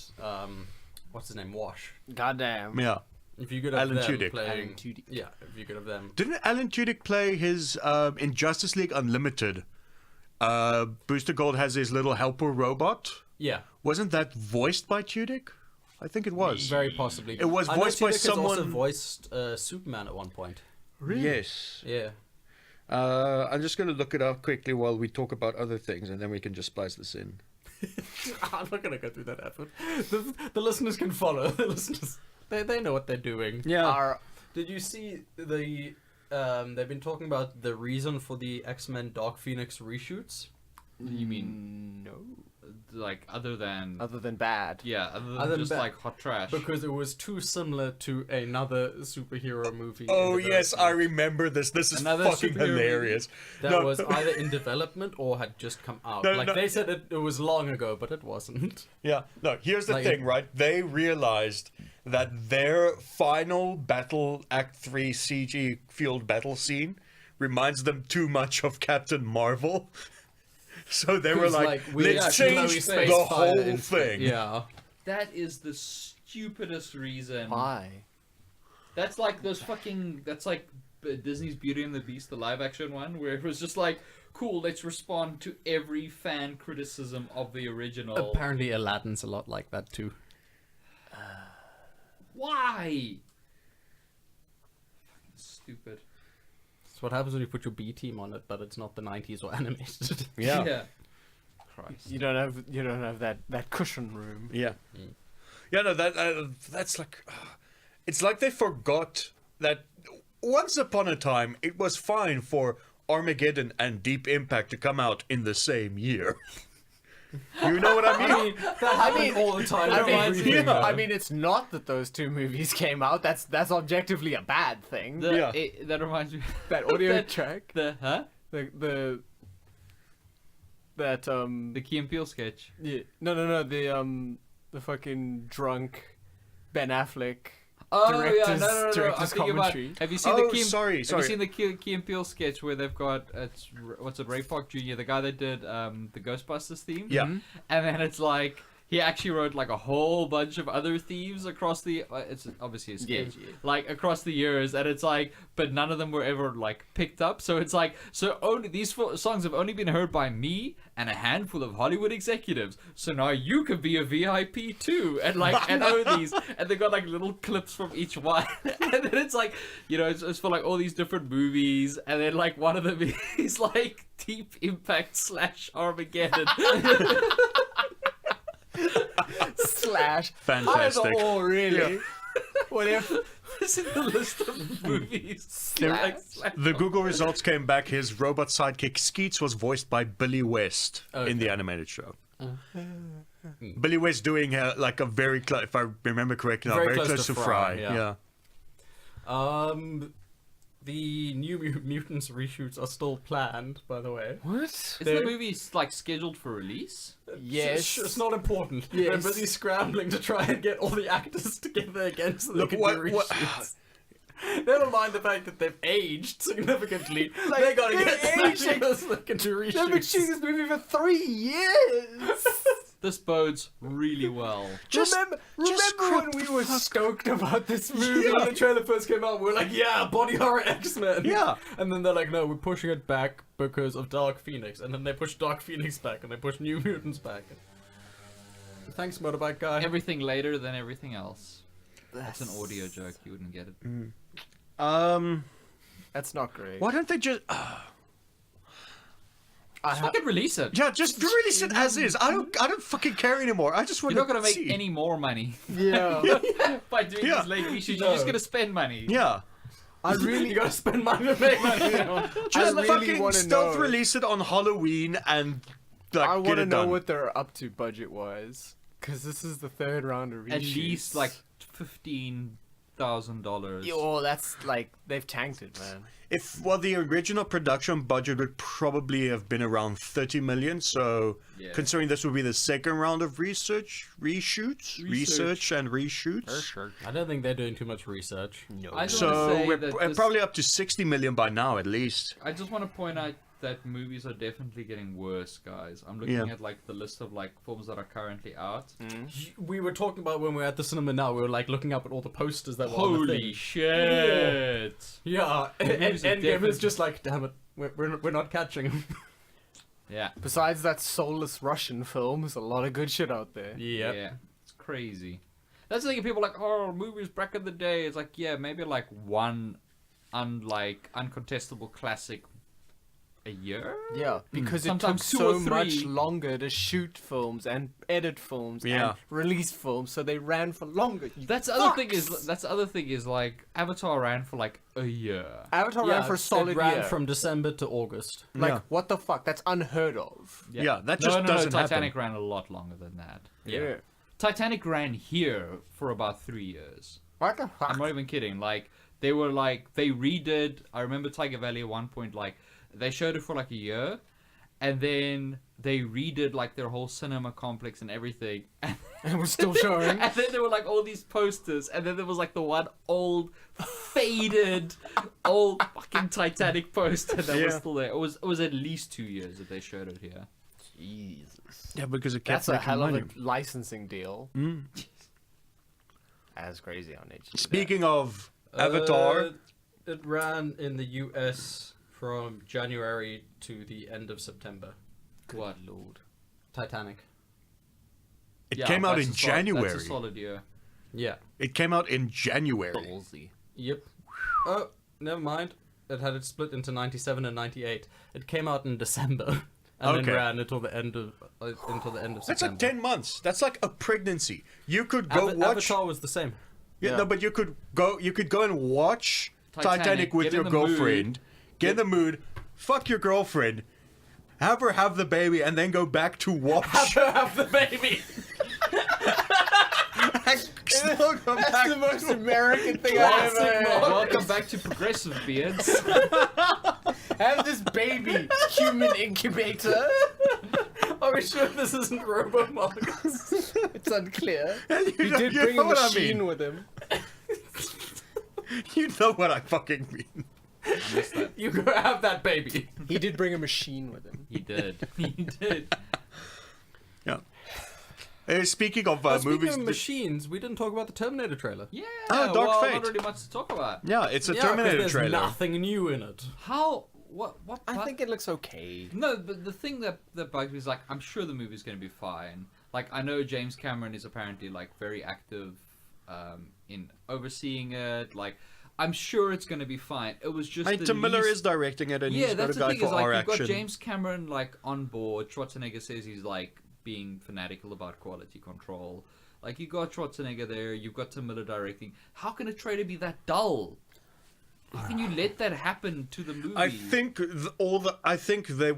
what's his name, Wash. Goddamn. Yeah. If you could have Alan them Tudyk. playing, Alan Tudyk. yeah, if you could have them. Didn't Alan Tudyk play his in Justice League Unlimited? Booster Gold has his little helper robot. Yeah, Wasn't that voiced by Tudyk? I think it was. very possibly. It was I know voiced by Tudyk has also someone- voiced Superman at one point. Yes. Yeah. I'm just going to look it up quickly while we talk about other things, and then we can just splice this in. I'm not gonna go through that effort. The listeners can follow. The listeners, they know what they're doing. Yeah. Did you see the? They've been talking about the reason for the X-Men Dark Phoenix reshoots. You mean No. like other than Other than bad. yeah, other than Other than just that, like hot trash? Because it was too similar to another superhero movie. Oh, in yes, I development remember this. This is Another fucking superhero movie? hilarious. that No. was either in development or had just come out. No, like no. they said it was long ago, but it wasn't. Yeah, no, here's the Like- thing, right? They realized that their final battle Act 3 CG fueled battle scene reminds them too much of Captain Marvel. So they were Who's like, we let's actually change know space the fighter whole in- thing. Yeah. that is the stupidest reason. Why? That's like those fucking. That's like Disney's Beauty and the Beast, the live action one, where it was just like, cool, let's respond to every fan criticism of the original. Apparently Aladdin's a lot like that too. Why? Fucking stupid. That's what happens when you put your B team on it, but it's not the 90s or animated. Yeah. Christ. You don't have that cushion room. Yeah. Yeah, no, that's like, it's like they forgot that once upon a time it was fine for Armageddon and Deep Impact to come out in the same year. You know what I mean? that happened all the time. I with mean, everything, I though. mean, it's not that those two movies came out. That's objectively a bad thing. Yeah. That reminds me. That audio that- track. The The Key and Peele sketch. yeah, no the fucking drunk Ben Affleck. Oh Director's- I'm director's thinking about. commentary. Have you seen Oh, the Key? sorry. Have you seen the Key and Peele sketch where they've got what's it, Ray Park Jr., the guy that did the Ghostbusters theme? Yeah. And then it's like he actually wrote like a whole bunch of other themes across the. It's obviously a sketch, like across the years, and it's like, but none of them were ever like picked up. So it's like, so only these songs have only been heard by me and a handful of Hollywood executives. So now you could be a VIP too, and like and own these, and they got like little clips from each one, and then it's like, you know, it's for like all these different movies, and then like one of them is like Deep Impact / Armageddon. Slash. Fantastic. Either or, really. What if? It's in the list of movies. Slash. The Google results came back. His robot sidekick Skeets was voiced by Billy West in the animated show. Billy West doing like a very close, if I remember correctly, very close to Fry. yeah. The New Mutants reshoots are still planned, by the way. What? Is the movie like scheduled for release? Yes. It's not important. Yes. They're busy scrambling to try and get all the actors together again so they Look, can what- do what- reshoots. Never mind the fact that they've aged significantly. They gotta they're get aging. aging so they can do reshoots. They've been shooting this movie for 3 years. This bodes really well. remember when we were stoked about this movie? When the trailer first came out, we were like, yeah, body horror X-Men. Yeah. And then they're like, no, we're pushing it back because of Dark Phoenix. And then they push Dark Phoenix back, and they push New Mutants back. Thanks, Motorbike Guy. Everything later than everything else. That's an audio joke. You wouldn't get it. That's not great. Why don't they just? Just fucking release it. Yeah, just release it as is. I don't fucking care anymore. I just want You're to not gonna make see. any more money Yeah. by doing Yeah. these late reshoots. No. You're just gonna spend money. Yeah, I really You gotta spend money to make money. just really fucking wanna stealth know. release it on Halloween and like I get want to it know done. what they're up to budget-wise. Because this is the third round of reshoots. At least like $15,000. Oh, that's like, they've tanked it, man. The original production budget would probably have been around 30 million. So, Yeah. considering this would be the second round of research and reshoots. I don't think they're doing too much research. No. I just So wanna say we're that this- probably up to 60 million by now, at least. I just want to point out that movies are definitely getting worse, guys. I'm looking Yeah. at like the list of like films that are currently out. We were talking about when we were at the cinema now, we were like looking up at all the posters that were on the Holy thing. shit! Yeah, and movies are Endgame definitely- is just like, damn it, we're not catching them. Yeah. Besides that soulless Russian film, there's a lot of good shit out there. Yeah. It's crazy. That's the thing. People are like, oh, movies back in the day. It's like, yeah, maybe like one, uncontestable classic a year. Yeah, because it took Sometimes two so or much three. longer to shoot films and edit films Yeah. and release films, so they ran for longer. You That's the other thing is like Avatar ran for like a year. Avatar ran for a solid it ran year. from December to August. Like, Yeah. what the fuck? That's unheard of. Yeah, that just no, doesn't happen. Titanic ran a lot longer than that. Yeah. Titanic ran here for about 3 years. What the fuck? I'm not even kidding. Like they redid. I remember Tiger Valley at one point. Like they showed it for like a year, and then they redid like their whole cinema complex and everything. It was still showing. And then there were like all these posters, and then there was like the one old, faded, old fucking Titanic poster that was Yeah. still there. It was at least 2 years that they showed it here. Jesus. Yeah, because it kept That's a making hell of money. a licensing deal. That's crazy on HD. Speaking of Avatar, It ran in the US from January to the end of September. What lord? Titanic. it Yeah, came out that's in a solid- January. That's a solid year. Yeah. It came out in January. Ballsy. Yep. Oh, never mind. It had it split into 97 and 98. It came out in December and Okay. then ran until the end of That's September. like 10 months. That's like a pregnancy. You could go watch. Avatar was the same. Yeah, Yeah. no, but you could go and watch Titanic with get your in the mood. girlfriend. Get in the mood. Fuck your girlfriend. Have her have the baby and then go back to watch. Have the baby. Still go back That's the most American thing Classic I ever heard. Welcome back to Progressive Beards. Have this baby human incubator. Are we sure this isn't Robo Marcus? It's unclear. You He know- did you bring know a what I machine mean. with him. You know what I fucking mean. I missed that. You go have that baby. He did bring a machine with him. He did. He did. Yeah. Speaking of Speaking movies, of machines, we didn't talk about the Terminator trailer. Yeah. Oh, Dark well, Fate. not really much to talk about. yeah, it's a Yeah, 'cause Terminator there's trailer. nothing new in it. How? What? I think it looks okay. No, but the thing that bugs me is like I'm sure the movie's going to be fine. Like I know James Cameron is apparently like very active in overseeing it. Like I'm sure it's going to be fine. It was just Tim Miller least- is directing it, and yeah, he's got a that's the guy thing for is like our you've got action. James Cameron like on board. Schwarzenegger says he's like being fanatical about quality control. Like you got Schwarzenegger there, you've got Tim Miller directing. How can a trailer be that dull? How can you let that happen to the movie? I think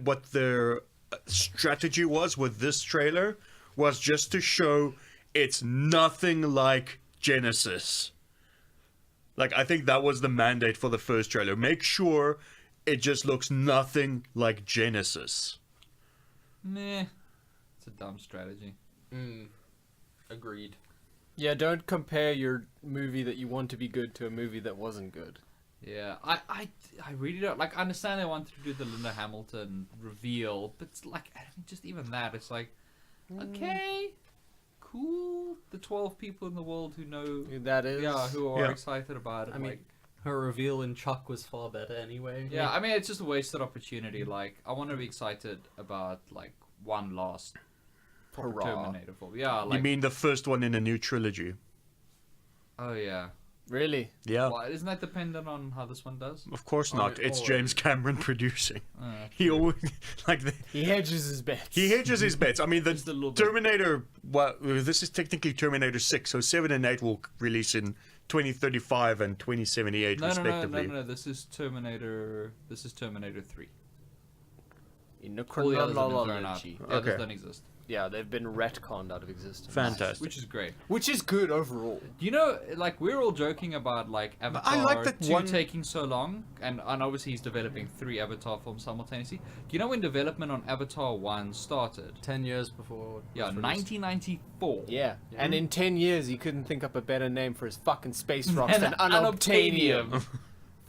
what their strategy was with this trailer was just to show it's nothing like Genesis. Like, I think that was the mandate for the first trailer. Make sure it just looks nothing like Genesis. Meh. It's a dumb strategy. Agreed. Yeah, don't compare your movie that you want to be good to a movie that wasn't good. Yeah, I really don't like. I understand they wanted to do the Linda Hamilton reveal, but it's like, I mean, just even that, it's like, okay, cool. The 12 people in the world who know, That is. who are Yeah. excited about it. I mean, like, her reveal in Chuck was far better anyway. yeah, I mean, it's just a wasted opportunity. Like, I want to be excited about like one last proper Hurrah. Terminator film. Yeah, like, You mean the first one in a new trilogy? oh yeah. Really? Yeah. Well, isn't that dependent on how this one does? Of course not. It's James Cameron producing. Uh, He always like He hedges his bets. he hedges his bets. I mean, the Just a little bit. Terminator. Well, this is technically Terminator 6, so 7 and 8 will release in 2035 and 2078 respectively. No. This is Terminator 3. In the All the others have been thrown out. chronology. The others Okay. don't exist. Yeah, they've been retconned out of existence. Fantastic. Which is great. Which is good overall. You know, like, we're all joking about, like, Avatar like that 2 one- taking so long, and obviously he's developing 3 Avatar films simultaneously. Do you know when development on Avatar 1 started? 10 years before. it Yeah, was released. 1994. Yeah. And in 10 years, he couldn't think up a better name for his fucking space rocks And than unobtainium. unobtainium.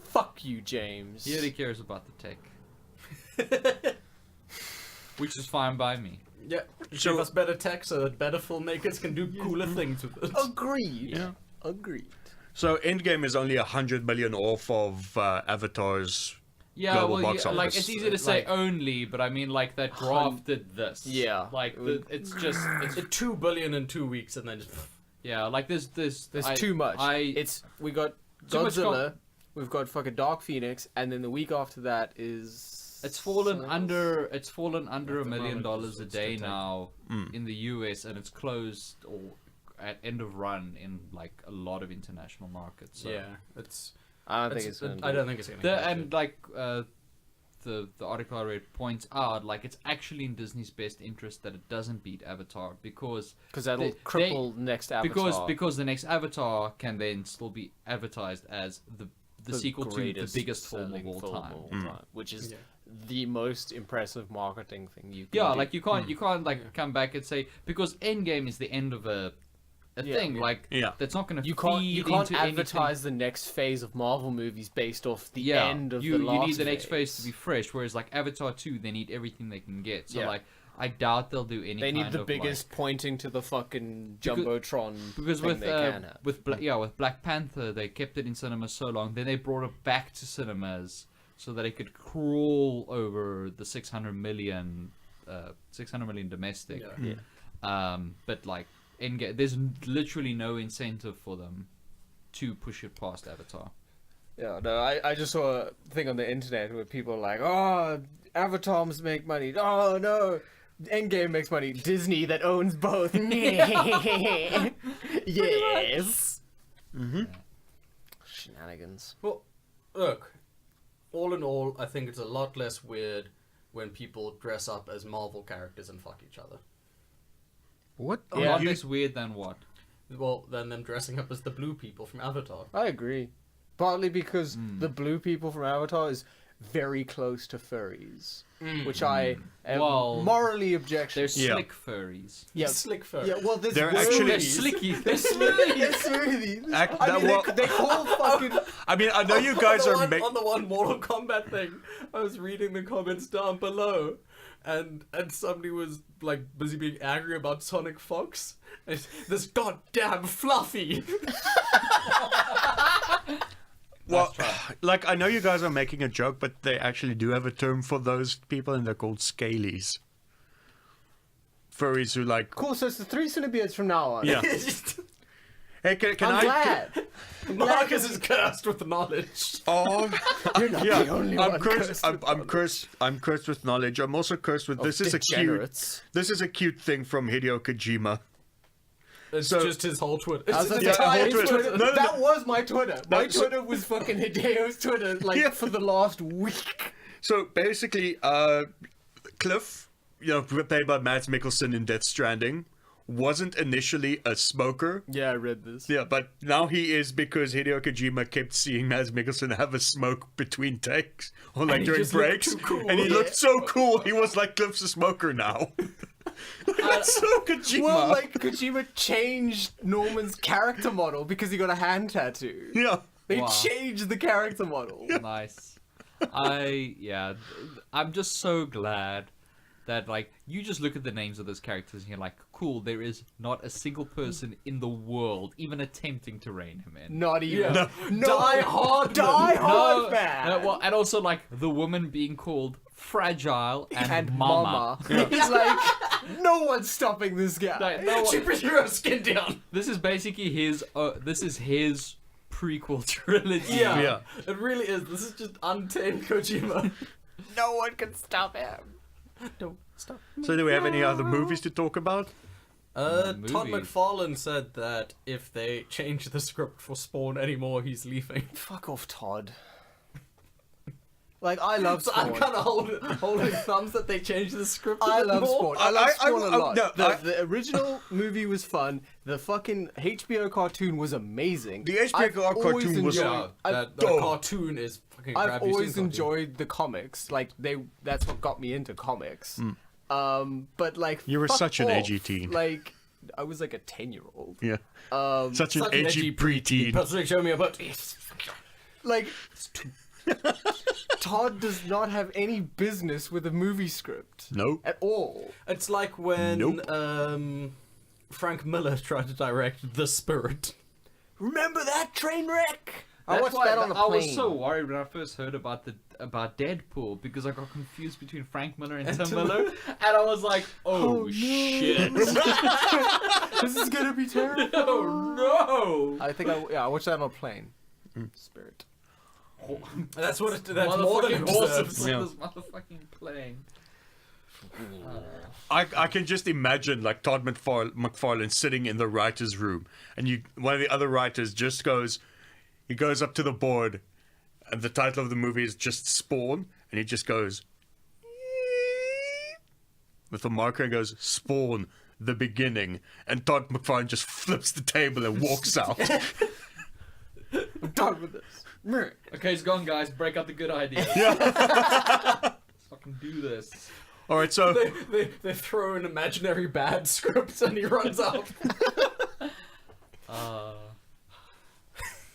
Fuck you, James. He only cares about the tech. Which is fine by me. Yeah, So- give us better tech so that better filmmakers can do cooler things with it. Agreed. Yeah. Agreed. So Endgame is only 100 million off of Avatar's Yeah, global well, box yeah, like, office. it's easy to say Like- only, but I mean, like, that graph did this. Yeah. Like, it's just, it's, It's 2 billion in 2 weeks and then just. yeah, like, there's Too much. we We got Too much Godzilla, we've got fucking Dark Phoenix, and then the week after that is... It's fallen under $1 million a it's day to take. now in the US, and it's closed or at end of run in like a lot of international markets. So. Yeah, it's. I don't think it's gonna I don't think it's gonna. And like the article I read points out, like, it's actually in Disney's best interest that it doesn't beat Avatar because that'll they- cripple next Avatar. because the next Avatar can then still be advertised as the sequel to the greatest biggest film of selling all film time. of all time, which is Yeah. the most impressive marketing thing you can Yeah, do. like you can't like come back and say because Endgame is the end of a thing. Like Yeah. that's not going to You can't into advertise the next phase of Marvel movies based off the anything. end of you the last need the next phase to be fresh. Whereas like Avatar 2, they need everything they can get. So Yeah. like I doubt they'll do any. They need kind the of, biggest pointing to the fucking Because- jumbotron because thing with they can have. with Black Panther, they kept it in cinemas so long. Then they brought it back to cinemas so that it could crawl over the 600 million domestic. Yeah. But like Endgame, there's literally no incentive for them to push it past Avatar. Yeah, no, I just saw a thing on the internet where people are like, oh, Avatar must make money. Oh, no, Endgame makes money. Disney that owns both. Yes. Mm-hmm. Shenanigans. Well, look. All in all, I think it's a lot less weird when people dress up as Marvel characters and fuck each other. What? A Yeah. lot less weird than what? Well, than them dressing up as the blue people from Avatar. I agree. Partly because the blue people from Avatar is very close to furries, which I am Well, morally objectionable. They're Yeah. slick furries. Yeah, Slick fur. yeah. Well, there's They're words- actually- They're slicky. They're They're smoothies. Act- I that mean, wa- they call fucking. I mean, I know you guys are on the one Mortal Kombat thing. I was reading the comments down below, and somebody was like busy being angry about Sonic Fox. And this goddamn Fluffy. Well, like, I know you guys are making a joke, but they actually do have a term for those people, and they're called scalies. Furries who like... Cool, so it's the 3 CineBeards from now on. Yeah. Hey, can I'm I... glad. Marcus is cursed with knowledge. Oh, You're not yeah. the only I'm one cursed. cursed with I'm cursed. I'm cursed with knowledge. I'm also cursed with... This is a cute... degenerates. This is a cute thing from Hideo Kojima. It's So- just his whole Twitter. I was It's gonna his say, Yeah, entire whole Twitter. Twitter. No, no, that was my Twitter. My so- Twitter was fucking Hideo's Twitter, like, Yeah. for the last week. So basically, Cliff, played by Mads Mikkelsen in Death Stranding, wasn't initially a smoker. Yeah, I read this. Yeah, but now he is because Hideo Kojima kept seeing Mads Mikkelsen have a smoke between takes or like he during just looked breaks, too cool. and he looked so cool. He was like Cliff's a smoker now. That's so Kojima. Well, like Kojima changed Norman's character model because he got a hand tattoo. yeah. They Wow. changed the character model. Nice. I'm just so glad that like you just look at the names of those characters and you're like, cool, there is not a single person in the world even attempting to rein him in. Not even. Yeah. No. Die Hard, Die man. Hard, man. Well, and also like the woman being called Fragile and, Mama. He's like, no one's stopping this guy. Like, no one- Superhero skin down. This is basically his. This is his prequel trilogy. Yeah. Yeah. It really is. This is just untamed Kojima. No one can stop him. Don't stop. So do we have any other movies to talk about? Todd Movies. McFarlane said that if they change the script for Spawn anymore, he's leaving. Fuck off, Todd. Like, I love So Spawn. I'm kind of holding thumbs that they changed the script. I a bit love more. Spawn. I love Spawn a lot. no, The original movie was fun. The fucking HBO cartoon was amazing. The HBO I've always cartoon was- enjoyed- Yeah, I've- that cartoon is fucking. I've grab you always soon, enjoyed the comics. Like that's what got me into comics. But like You were fuck such an off. edgy teen. Like I was like a 10-year-old. Yeah. Such an Such an edgy preteen. Patrick, show me a butt. Like Todd does not have any business with a movie script Nope. at all. It's like when Nope. Frank Miller tried to direct The Spirit. Remember that train wreck? I That's watched why that on a I plane. was so worried when I first heard about Deadpool because I got confused between Frank Miller and Tim Miller, and I was like, oh, no. shit. This is gonna be terrible. Oh no! I think I watched that on a plane. Spirit. That's what. That's more than Motherfucking awesome awesome. Yeah. on this motherfucking plane. I can just imagine like Todd McFarlane sitting in the writer's room, and one of the other writers just he goes up to the board, and the title of the movie is just Spawn, and he just goes with a marker and goes Spawn, the beginning, and Todd McFarlane just flips the table and walks out. I'm done with this. Okay, it's gone, guys. Break out the good ideas. Let's fucking do this. All right, so They throw in imaginary bad scripts and he runs out. I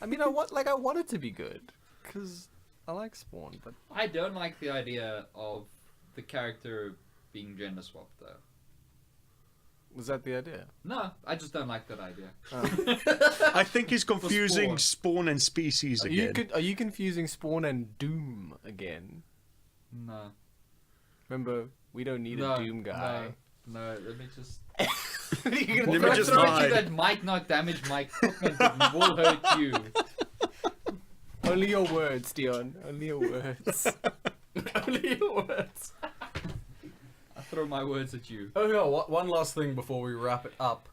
mean, I want it to be good because I like Spawn, but I don't like the idea of the character being gender swapped, though. was that the idea? No, I just don't like that idea. I think he's confusing Spawn. Spawn and Species again. Are you confusing Spawn and Doom again? No. Remember, we don't need a Doom guy. No, let me just. You're Let me gonna just throw- hide. That might not damage my equipment, but will hurt you. Only your words, Dion. Only your words. Only your words. I throw my words at you. Oh no! One last thing before we wrap it up.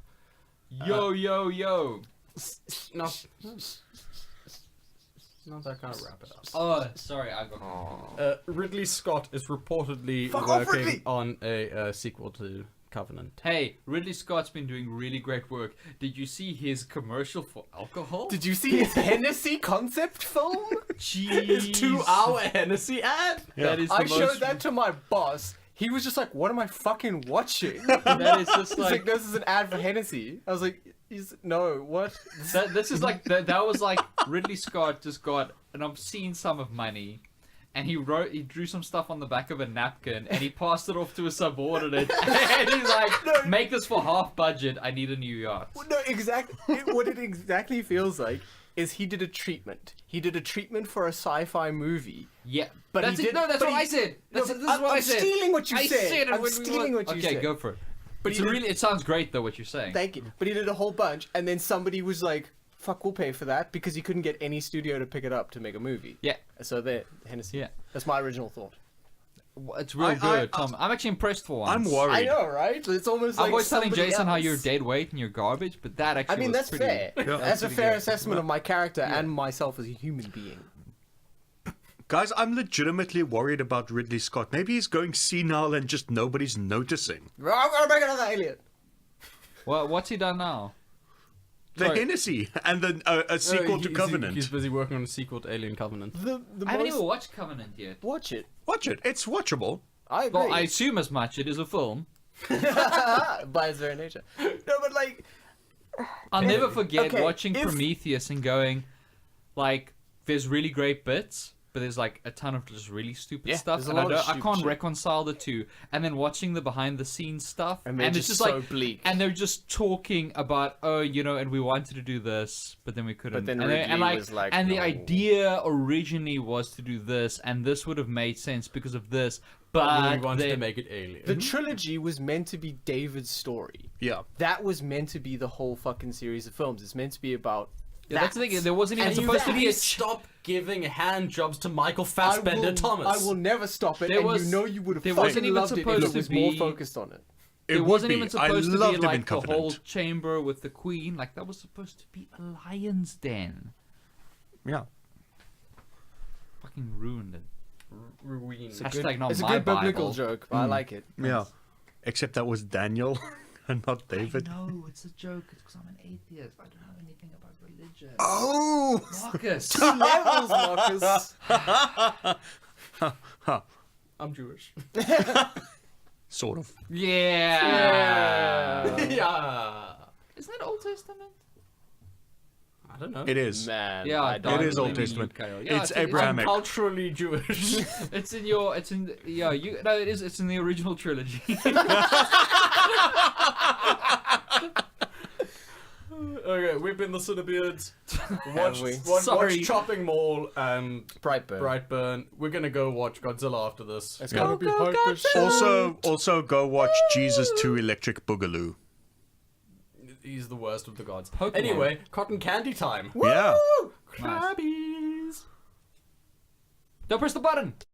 Yo, yo, yo. No. Not that kind of wrap it up. Oh, sorry, I got. Ridley Scott is reportedly Fuck off, working Ridley! on a sequel to Covenant. Hey, Ridley Scott's been doing really great work. Did you see his commercial for alcohol? Did you see his Hennessy concept film? His Jeez. 2-hour Hennessy ad. That is the I most. showed that to my boss. He was just like, "What am I fucking watching?" That is just He's like, like. "This is an ad for Hennessy." I was like, "No, what?" This is like that was like Ridley Scott just got an obscene sum of money, and he drew some stuff on the back of a napkin, and he passed it off to a subordinate, and he's like, "Make this for half budget. I need a new yacht." No, exactly. What it exactly feels like is he did a treatment. He did a treatment for a sci-fi movie. Yeah, But that's he it. did- No, that's but what he- I said. That's No, this is what I I'm said. stealing what you I said. it I'm when we stealing were- what you okay, said. go for it. But he did- It sounds great though what you're saying. Thank you. But he did a whole bunch, and then somebody was like, "Fuck, we'll pay for that," because he couldn't get any studio to pick it up to make a movie. Yeah, So there, Hennessy. Yeah. That's my original thought. it's really good, Tom. I'm actually impressed for once. I'm worried. I know, right? It's almost like I'm always telling somebody Jason how else. you're dead weight and you're garbage, but that actually I mean, was that's pretty, fair. Yeah. That's a pretty fair good. assessment of my character and myself as a human being. Guys, I'm legitimately worried about Ridley Scott. Maybe he's going senile and just nobody's noticing. I'm gonna make another alien. What's he done now? The Sorry. Hennessy and then a sequel to Covenant. He's busy working on a sequel to Alien Covenant. The I haven't most... even watched Covenant yet. Watch it. Watch it. It's watchable. I agree. Well, I assume as much. It is a film. By its very nature. No, but like, I'll never forget okay, watching if- Prometheus and going, like, there's really great bits, but there's like a ton of just really stupid Yeah, stuff, there's a and I, lot of I stupid can't shit. reconcile the two. And then watching the behind the scenes stuff, And they're it's just just so like bleak. and they're just talking about, oh, you know, and we wanted to do this, but then we couldn't. But then and, Ridley and like, was like, and the no. idea originally was to do this, and this would have made sense because of this, but we wanted to then- make it Alien. the trilogy was meant to be David's story. Yeah. That was meant to be the whole fucking series of films. It's meant to be about. Yeah, that's the thing. There wasn't even and you supposed to be a. stop giving hand jobs to Michael I Fassbender will, Thomas. I will never stop it, There and was- you know you would have there fucking wasn't even loved it if supposed it to was more be- focused on it. It It would wasn't be. even I supposed to loved be him in like the whole Covenant. chamber with the queen. Like that was supposed to be a lion's den. Yeah. Fucking ruined it. Ruin. Hashtag not It's a my good biblical Bible. joke, but I like it. Yeah. Except that was Daniel and not David. No, it's a joke. It's because I'm an atheist. I don't know anything about religion. Oh! Marcus. Levels, Marcus. I'm Jewish. Sort of. Yeah. Yeah. Isn't that Old Testament? I don't know. It is. Man, Yeah, I don't It is believe Old in you, Testament. Kyle. Yeah, It's I'm Abrahamic. culturally Jewish. It's in your. It's in. Yeah, you. No, it is. It's in the original trilogy. Okay, we've been the CineBeards. we? Watch Sorry. Chopping Mall and Brightburn. Brightburn. We're gonna go watch Godzilla after this. It's Yeah. gonna be Go, hyper Godzilla! Also go watch Jesus 2 Electric Boogaloo. He's the worst of the gods. Pokemon. Anyway, cotton candy time. Yeah. Crabbies. Don't press the button.